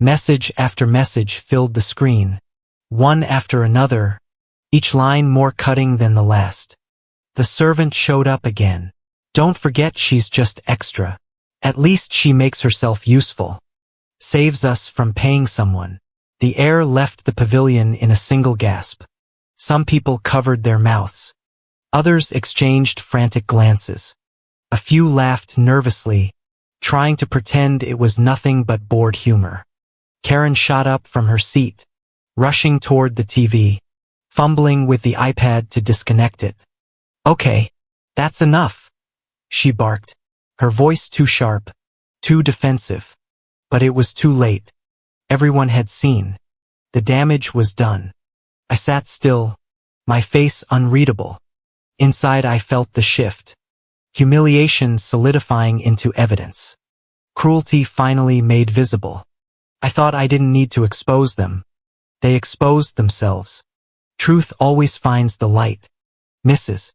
Message after message filled the screen, one after another, each line more cutting than the last. The servant showed up again, Don't forget she's just extra. At least she makes herself useful. Saves us from paying someone. The air left the pavilion in a single gasp. Some people covered their mouths. Others exchanged frantic glances. A few laughed nervously, trying to pretend it was nothing but bored humor. Karen shot up from her seat, rushing toward the TV, fumbling with the iPad to disconnect it. "Okay, that's enough," she barked, her voice too sharp, too defensive. But it was too late. Everyone had seen. The damage was done. I sat still, my face unreadable. Inside I felt the shift. Humiliation solidifying into evidence. Cruelty finally made visible. I thought I didn't need to expose them. They exposed themselves. Truth always finds the light. Mrs.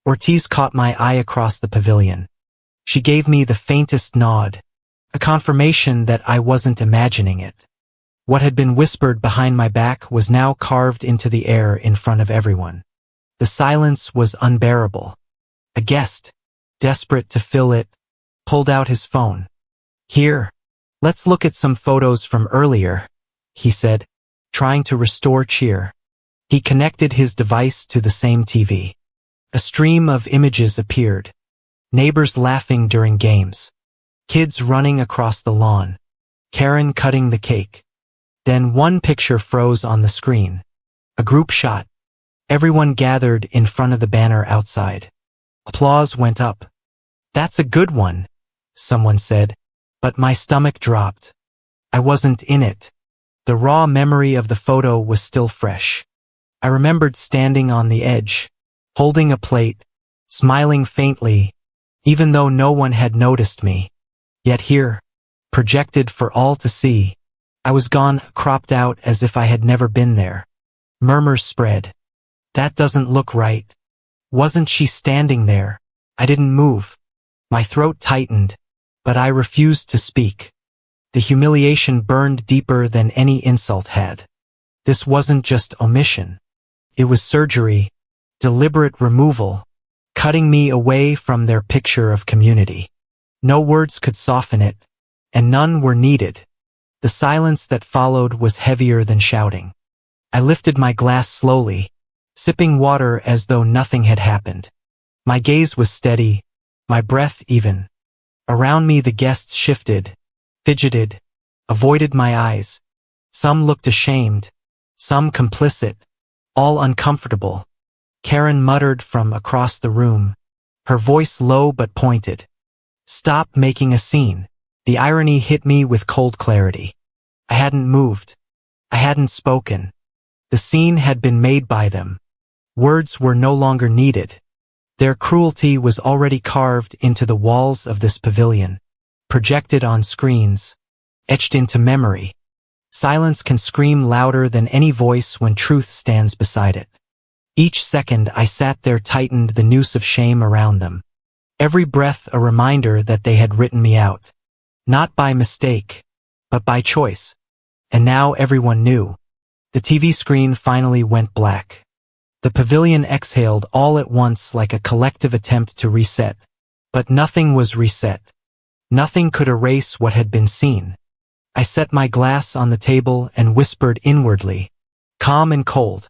Ortiz caught my eye across the pavilion. She gave me the faintest nod, a confirmation that I wasn't imagining it. What had been whispered behind my back was now carved into the air in front of everyone. The silence was unbearable. A guest, desperate to fill it, pulled out his phone. "Here, let's look at some photos from earlier," he said, trying to restore cheer. He connected his device to the same TV. A stream of images appeared. Neighbors laughing during games. Kids running across the lawn. Karen cutting the cake. Then one picture froze on the screen. A group shot. Everyone gathered in front of the banner outside. Applause went up. "That's a good one," someone said, but my stomach dropped. I wasn't in it. The raw memory of the photo was still fresh. I remembered standing on the edge, holding a plate, smiling faintly, even though no one had noticed me. Yet here, projected for all to see, I was gone, cropped out as if I had never been there. Murmurs spread. "That doesn't look right. Wasn't she standing there?" I didn't move. My throat tightened, but I refused to speak. The humiliation burned deeper than any insult had. This wasn't just omission. It was surgery, deliberate removal, cutting me away from their picture of community. No words could soften it, and none were needed. The silence that followed was heavier than shouting. I lifted my glass slowly, sipping water as though nothing had happened. My gaze was steady, my breath even. Around me the guests shifted, fidgeted, avoided my eyes. Some looked ashamed, some complicit, all uncomfortable. Karen muttered from across the room, her voice low but pointed. "Stop making a scene." The irony hit me with cold clarity. I hadn't moved. I hadn't spoken. The scene had been made by them. Words were no longer needed. Their cruelty was already carved into the walls of this pavilion, projected on screens, etched into memory. Silence can scream louder than any voice when truth stands beside it. Each second I sat there tightened the noose of shame around them. Every breath a reminder that they had written me out. Not by mistake, but by choice. And now everyone knew. The TV screen finally went black. The pavilion exhaled all at once like a collective attempt to reset. But nothing was reset. Nothing could erase what had been seen. I set my glass on the table and whispered inwardly, calm and cold.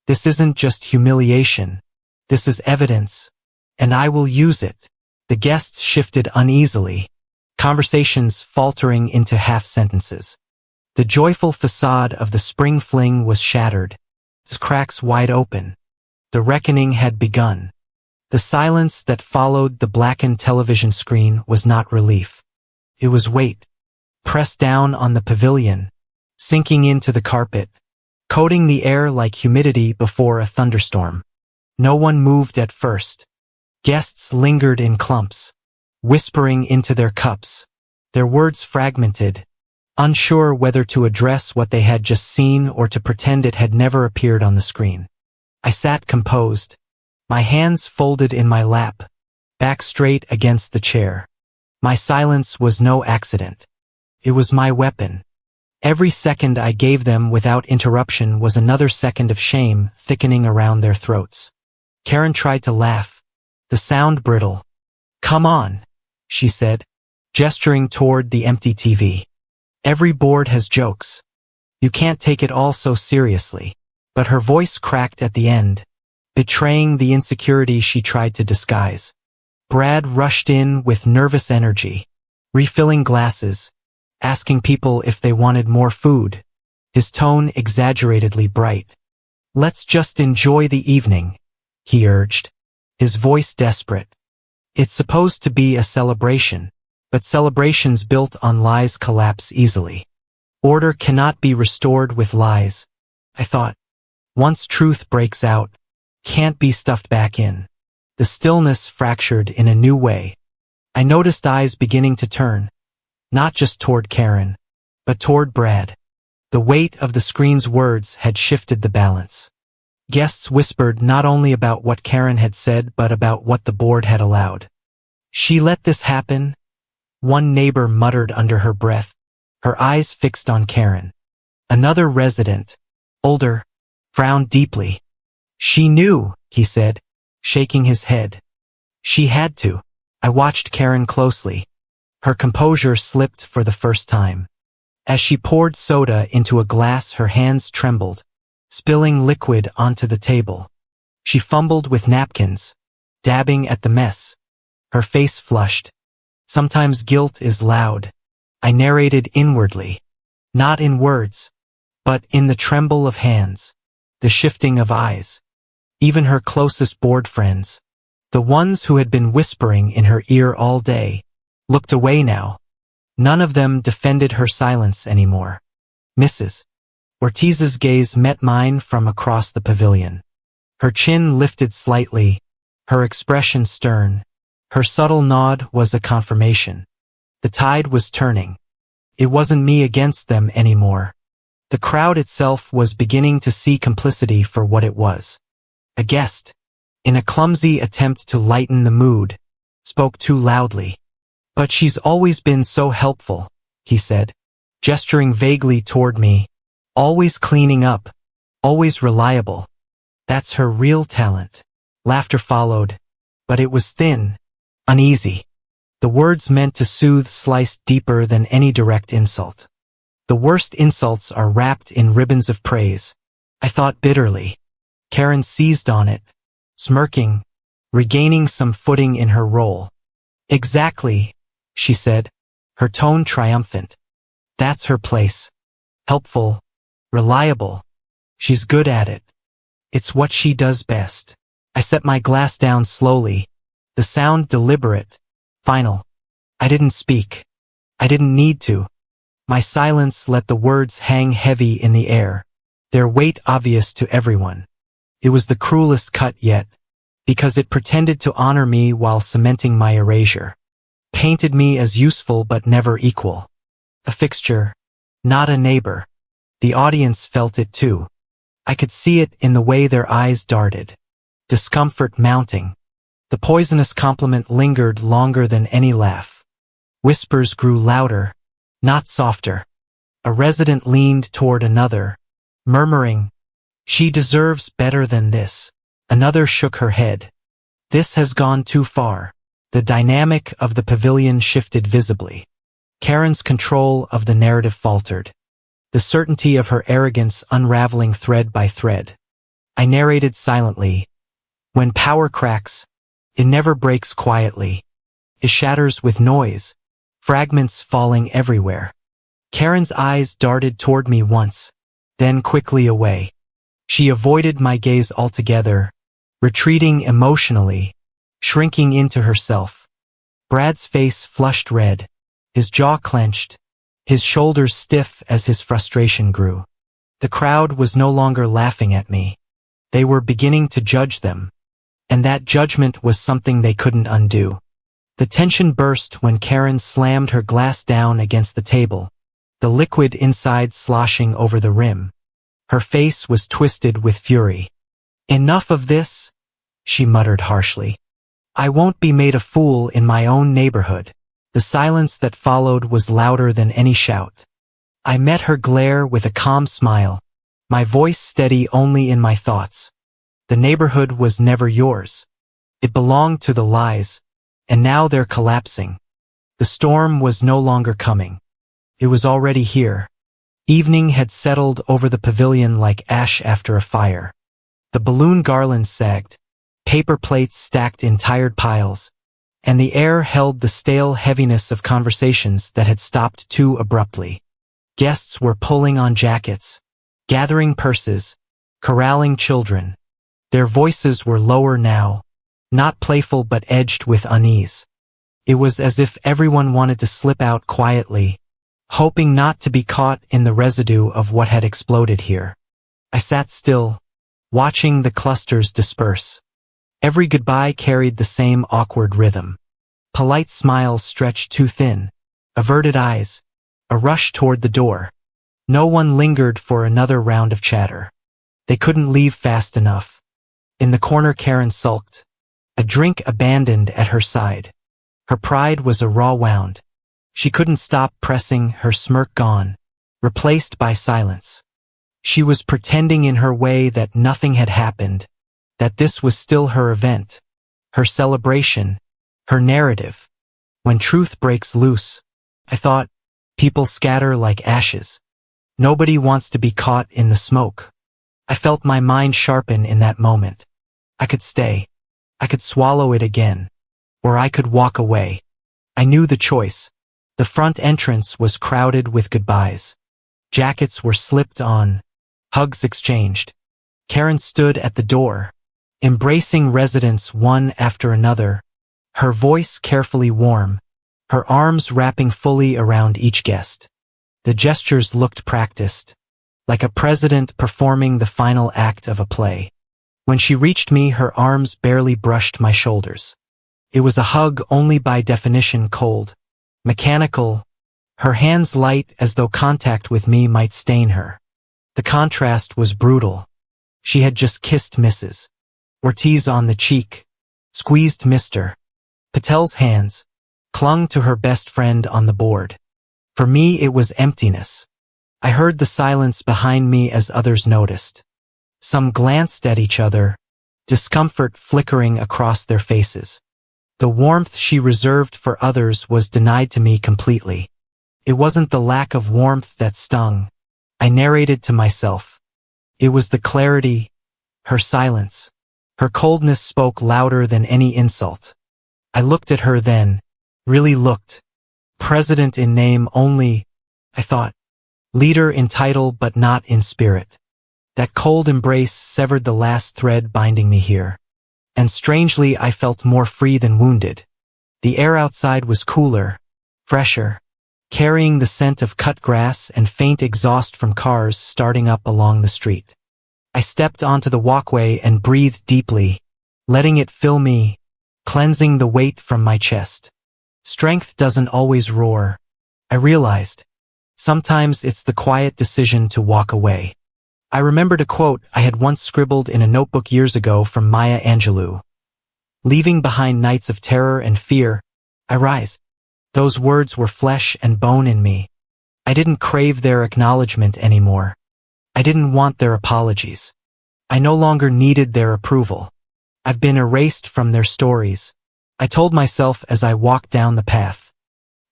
"This isn't just humiliation. This is evidence. And I will use it." The guests shifted uneasily, conversations faltering into half-sentences. The joyful facade of the Spring Fling was shattered, its cracks wide open. The reckoning had begun. The silence that followed the blackened television screen was not relief. It was weight, pressed down on the pavilion, sinking into the carpet, coating the air like humidity before a thunderstorm. No one moved at first. Guests lingered in clumps, whispering into their cups, their words fragmented, unsure whether to address what they had just seen or to pretend it had never appeared on the screen. I sat composed, my hands folded in my lap, back straight against the chair. My silence was no accident. It was my weapon. Every second I gave them without interruption was another second of shame thickening around their throats. Karen tried to laugh, the sound brittle. Come on, she said, gesturing toward the empty TV. Every board has jokes. You can't take it all so seriously. But her voice cracked at the end, betraying the insecurity she tried to disguise. Brad rushed in with nervous energy, refilling glasses, asking people if they wanted more food, his tone exaggeratedly bright. Let's just enjoy the evening, he urged, his voice desperate. It's supposed to be a celebration, but celebrations built on lies collapse easily. Order cannot be restored with lies, I thought. Once truth breaks out, can't be stuffed back in. The stillness fractured in a new way. I noticed eyes beginning to turn, not just toward Karen, but toward Brad. The weight of the screen's words had shifted the balance. Guests whispered not only about what Karen had said but about what the board had allowed. She let this happen? One neighbor muttered under her breath, her eyes fixed on Karen. Another resident, older, frowned deeply. She knew, he said, shaking his head. She had to. I watched Karen closely. Her composure slipped for the first time. As she poured soda into a glass, her hands trembled, spilling liquid onto the table. She fumbled with napkins, dabbing at the mess. Her face flushed. Sometimes guilt is loud, I narrated inwardly. Not in words, but in the tremble of hands, the shifting of eyes. Even her closest board friends, the ones who had been whispering in her ear all day, looked away now. None of them defended her silence anymore. Mrs. Ortiz's gaze met mine from across the pavilion. Her chin lifted slightly, her expression stern. Her subtle nod was a confirmation. The tide was turning. It wasn't me against them anymore. The crowd itself was beginning to see complicity for what it was. A guest, in a clumsy attempt to lighten the mood, spoke too loudly. But she's always been so helpful, he said, gesturing vaguely toward me. Always cleaning up, always reliable. That's her real talent. Laughter followed, but it was thin, uneasy. The words meant to soothe sliced deeper than any direct insult. The worst insults are wrapped in ribbons of praise, I thought bitterly. Karen seized on it, smirking, regaining some footing in her role. Exactly, she said, her tone triumphant. That's her place. Helpful, reliable. She's good at it. It's what she does best. I set my glass down slowly, the sound deliberate, final. I didn't speak. I didn't need to. My silence let the words hang heavy in the air, their weight obvious to everyone. It was the cruelest cut yet, because it pretended to honor me while cementing my erasure. Painted me as useful but never equal. A fixture, not a neighbor. The audience felt it too. I could see it in the way their eyes darted. Discomfort mounting. The poisonous compliment lingered longer than any laugh. Whispers grew louder, not softer. A resident leaned toward another, murmuring, "She deserves better than this." Another shook her head. This has gone too far. The dynamic of the pavilion shifted visibly. Karen's control of the narrative faltered, the certainty of her arrogance unraveling thread by thread. I narrated silently. When power cracks, it never breaks quietly. It shatters with noise, fragments falling everywhere. Karen's eyes darted toward me once, then quickly away. She avoided my gaze altogether, retreating emotionally, shrinking into herself. Brad's face flushed red, his jaw clenched, his shoulders stiff as his frustration grew. The crowd was no longer laughing at me. They were beginning to judge them, and that judgment was something they couldn't undo. The tension burst when Karen slammed her glass down against the table, the liquid inside sloshing over the rim. Her face was twisted with fury. "Enough of this," she muttered harshly. "I won't be made a fool in my own neighborhood." The silence that followed was louder than any shout. I met her glare with a calm smile, my voice steady only in my thoughts. The neighborhood was never yours. It belonged to the lies, and now they're collapsing. The storm was no longer coming. It was already here. Evening had settled over the pavilion like ash after a fire. The balloon garlands sagged, paper plates stacked in tired piles, and the air held the stale heaviness of conversations that had stopped too abruptly. Guests were pulling on jackets, gathering purses, corralling children. Their voices were lower now, not playful but edged with unease. It was as if everyone wanted to slip out quietly, hoping not to be caught in the residue of what had exploded here. I sat still, watching the clusters disperse. Every goodbye carried the same awkward rhythm. Polite smiles stretched too thin, averted eyes, a rush toward the door. No one lingered for another round of chatter. They couldn't leave fast enough. In the corner Karen sulked, a drink abandoned at her side. Her pride was a raw wound. She couldn't stop pressing, her smirk gone, replaced by silence. She was pretending in her way that nothing had happened, that this was still her event, her celebration, her narrative. When truth breaks loose, I thought, people scatter like ashes. Nobody wants to be caught in the smoke. I felt my mind sharpen in that moment. I could stay. I could swallow it again. Or I could walk away. I knew the choice. The front entrance was crowded with goodbyes. Jackets were slipped on, hugs exchanged. Karen stood at the door, embracing residents one after another, her voice carefully warm, her arms wrapping fully around each guest. The gestures looked practiced, like a president performing the final act of a play. When she reached me, her arms barely brushed my shoulders. It was a hug only by definition cold, mechanical, her hands light as though contact with me might stain her. The contrast was brutal. She had just kissed Mrs. Ortiz on the cheek, squeezed Mr. Patel's hands, clung to her best friend on the board. For me it was emptiness. I heard the silence behind me as others noticed. Some glanced at each other, discomfort flickering across their faces. The warmth she reserved for others was denied to me completely. It wasn't the lack of warmth that stung, I narrated to myself. It was the clarity, her silence. Her coldness spoke louder than any insult. I looked at her then, really looked. President in name only, I thought. Leader in title but not in spirit. That cold embrace severed the last thread binding me here. And strangely I felt more free than wounded. The air outside was cooler, fresher, carrying the scent of cut grass and faint exhaust from cars starting up along the street. I stepped onto the walkway and breathed deeply, letting it fill me, cleansing the weight from my chest. Strength doesn't always roar, I realized. Sometimes it's the quiet decision to walk away. I remembered a quote I had once scribbled in a notebook years ago from Maya Angelou. Leaving behind nights of terror and fear, I rise. Those words were flesh and bone in me. I didn't crave their acknowledgement anymore. I didn't want their apologies. I no longer needed their approval. I've been erased from their stories, I told myself as I walked down the path.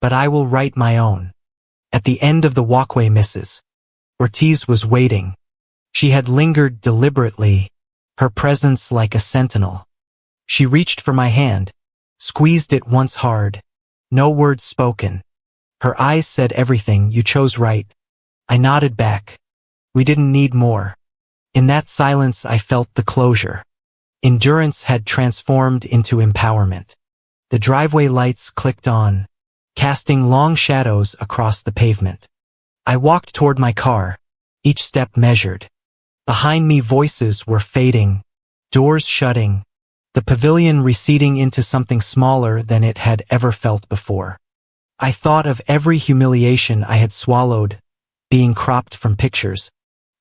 But I will write my own. At the end of the walkway, Mrs. Ortiz was waiting. She had lingered deliberately, her presence like a sentinel. She reached for my hand, squeezed it once hard. No words spoken. Her eyes said everything, you chose right. I nodded back. We didn't need more. In that silence I felt the closure. Endurance had transformed into empowerment. The driveway lights clicked on, casting long shadows across the pavement. I walked toward my car, each step measured. Behind me voices were fading, doors shutting, the pavilion receding into something smaller than it had ever felt before. I thought of every humiliation I had swallowed, being cropped from pictures,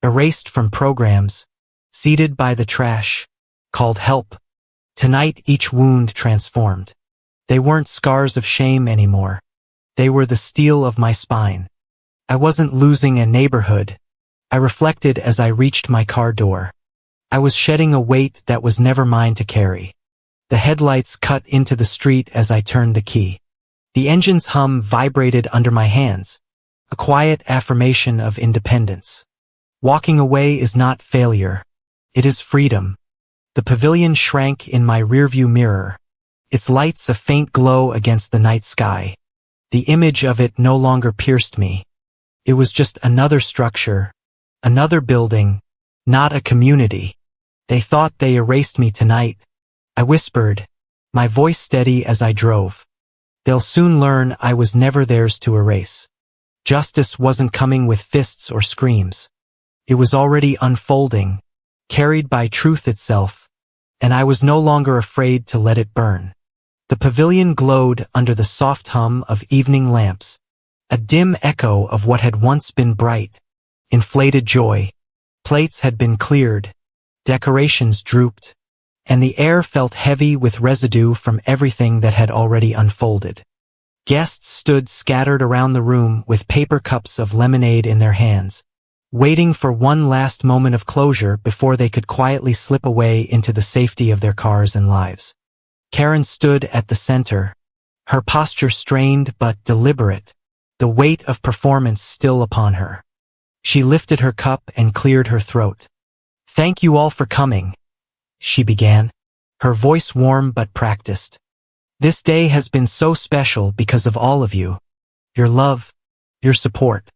erased from programs, seated by the trash, called help. Tonight each wound transformed. They weren't scars of shame anymore. They were the steel of my spine. I wasn't losing a neighborhood. I reflected as I reached my car door. I was shedding a weight that was never mine to carry. The headlights cut into the street as I turned the key. The engine's hum vibrated under my hands, a quiet affirmation of independence. Walking away is not failure. It is freedom. The pavilion shrank in my rearview mirror, its lights a faint glow against the night sky. The image of it no longer pierced me. It was just another structure, another building, not a community. They thought they erased me tonight. I whispered, my voice steady as I drove. They'll soon learn I was never theirs to erase. Justice wasn't coming with fists or screams. It was already unfolding, carried by truth itself, and I was no longer afraid to let it burn. The pavilion glowed under the soft hum of evening lamps, a dim echo of what had once been bright, inflated joy. Plates had been cleared, decorations drooped, and the air felt heavy with residue from everything that had already unfolded. Guests stood scattered around the room with paper cups of lemonade in their hands, waiting for one last moment of closure before they could quietly slip away into the safety of their cars and lives. Karen stood at the center, her posture strained but deliberate, the weight of performance still upon her. She lifted her cup and cleared her throat. "Thank you all for coming," she began, her voice warm but practiced. "This day has been so special because of all of you. Your love, your support.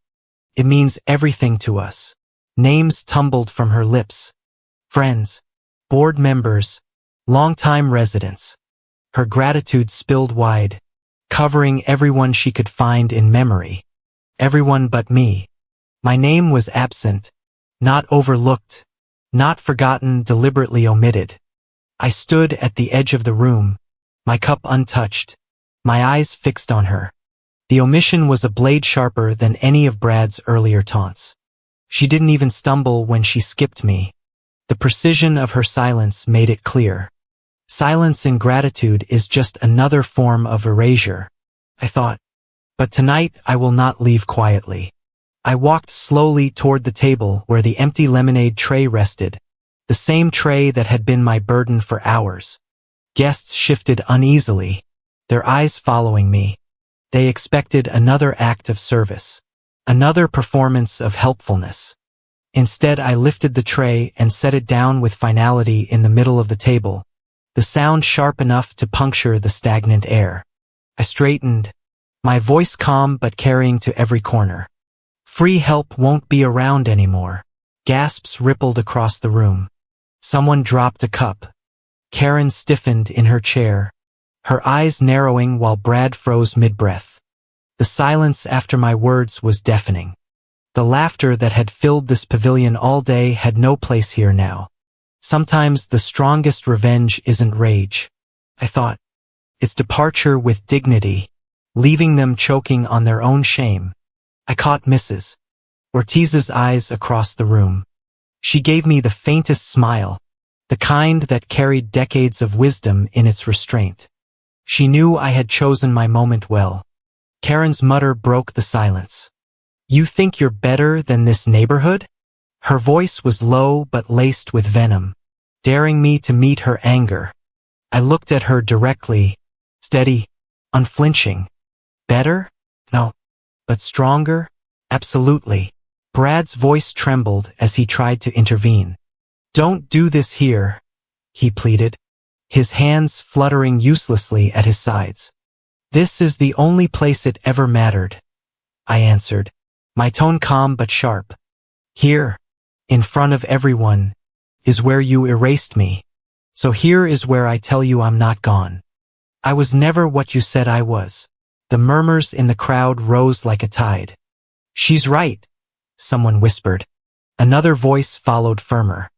It means everything to us." Names tumbled from her lips. Friends, board members, longtime residents. Her gratitude spilled wide, covering everyone she could find in memory. Everyone but me. My name was absent, not overlooked, not forgotten, deliberately omitted. I stood at the edge of the room, my cup untouched, my eyes fixed on her. The omission was a blade sharper than any of Brad's earlier taunts. She didn't even stumble when she skipped me. The precision of her silence made it clear. Silence in gratitude is just another form of erasure, I thought. But tonight I will not leave quietly. I walked slowly toward the table where the empty lemonade tray rested, the same tray that had been my burden for hours. Guests shifted uneasily, their eyes following me. They expected another act of service, another performance of helpfulness. Instead, I lifted the tray and set it down with finality in the middle of the table, the sound sharp enough to puncture the stagnant air. I straightened, my voice calm but carrying to every corner. "Free help won't be around anymore." Gasps rippled across the room. Someone dropped a cup. Karen stiffened in her chair, her eyes narrowing while Brad froze mid-breath. The silence after my words was deafening. The laughter that had filled this pavilion all day had no place here now. Sometimes the strongest revenge isn't rage, I thought. It's departure with dignity, leaving them choking on their own shame. I caught Mrs. Ortiz's eyes across the room. She gave me the faintest smile, the kind that carried decades of wisdom in its restraint. She knew I had chosen my moment well. Karen's mutter broke the silence. "You think you're better than this neighborhood?" Her voice was low but laced with venom, daring me to meet her anger. I looked at her directly, steady, unflinching. Better? No. But stronger? Absolutely. Brad's voice trembled as he tried to intervene. "Don't do this here," he pleaded, his hands fluttering uselessly at his sides. "This is the only place it ever mattered," I answered, my tone calm but sharp. "Here, in front of everyone, is where you erased me. So here is where I tell you I'm not gone. I was never what you said I was." The murmurs in the crowd rose like a tide. "She's right," someone whispered. Another voice followed firmer.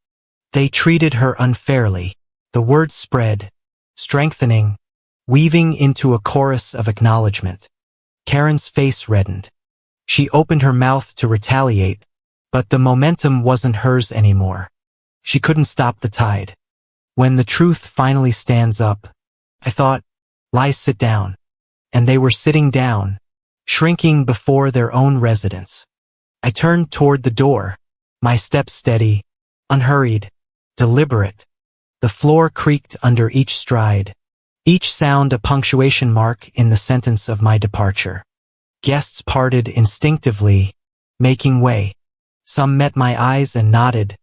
"They treated her unfairly." The word spread, strengthening, weaving into a chorus of acknowledgement. Karen's face reddened. She opened her mouth to retaliate, but the momentum wasn't hers anymore. She couldn't stop the tide. When the truth finally stands up, I thought, lies sit down. And they were sitting down, shrinking before their own residents. I turned toward the door, my steps steady, unhurried, deliberate. The floor creaked under each stride, each sound a punctuation mark in the sentence of my departure. Guests parted instinctively, making way. Some met my eyes and nodded,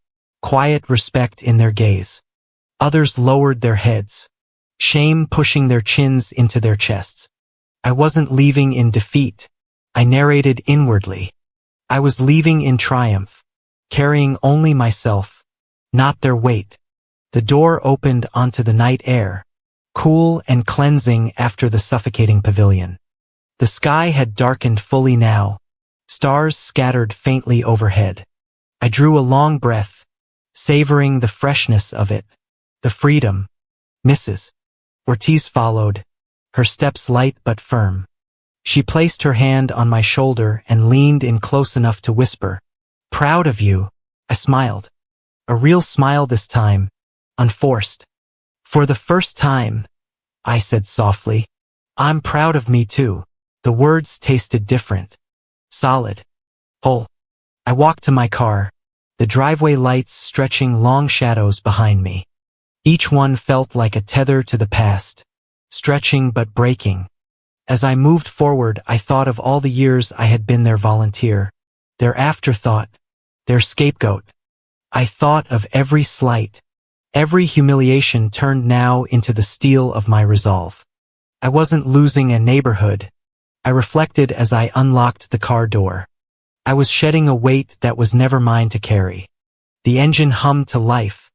quiet respect in their gaze. Others lowered their heads, shame pushing their chins into their chests. I wasn't leaving in defeat, I narrated inwardly. I was leaving in triumph, carrying only myself, not their weight. The door opened onto the night air, cool and cleansing after the suffocating pavilion. The sky had darkened fully now, stars scattered faintly overhead. I drew a long breath, savoring the freshness of it, the freedom. Mrs. Ortiz followed, her steps light but firm. She placed her hand on my shoulder and leaned in close enough to whisper, "Proud of you." I smiled. A real smile this time, unforced. "For the first time," I said softly, "I'm proud of me too." The words tasted different. Solid. Whole. I walked to my car, the driveway lights stretching long shadows behind me. Each one felt like a tether to the past, stretching but breaking. As I moved forward, I thought of all the years I had been their volunteer, their afterthought, their scapegoat. I thought of every slight, every humiliation turned now into the steel of my resolve. I wasn't losing a neighborhood, I reflected as I unlocked the car door. I was shedding a weight that was never mine to carry. The engine hummed to life,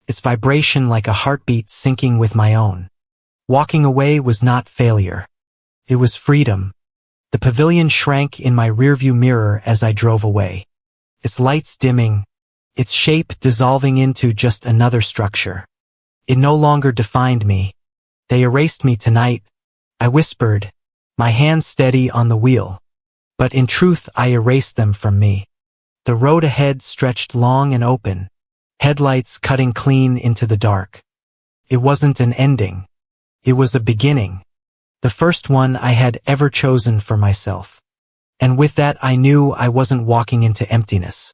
its vibration like a heartbeat syncing with my own. Walking away was not failure. It was freedom. The pavilion shrank in my rearview mirror as I drove away. Its lights dimming, its shape dissolving into just another structure. It no longer defined me. They erased me tonight, I whispered, my hands steady on the wheel. But in truth I erased them from me. The road ahead stretched long and open, headlights cutting clean into the dark. It wasn't an ending. It was a beginning. The first one I had ever chosen for myself. And with that I knew I wasn't walking into emptiness.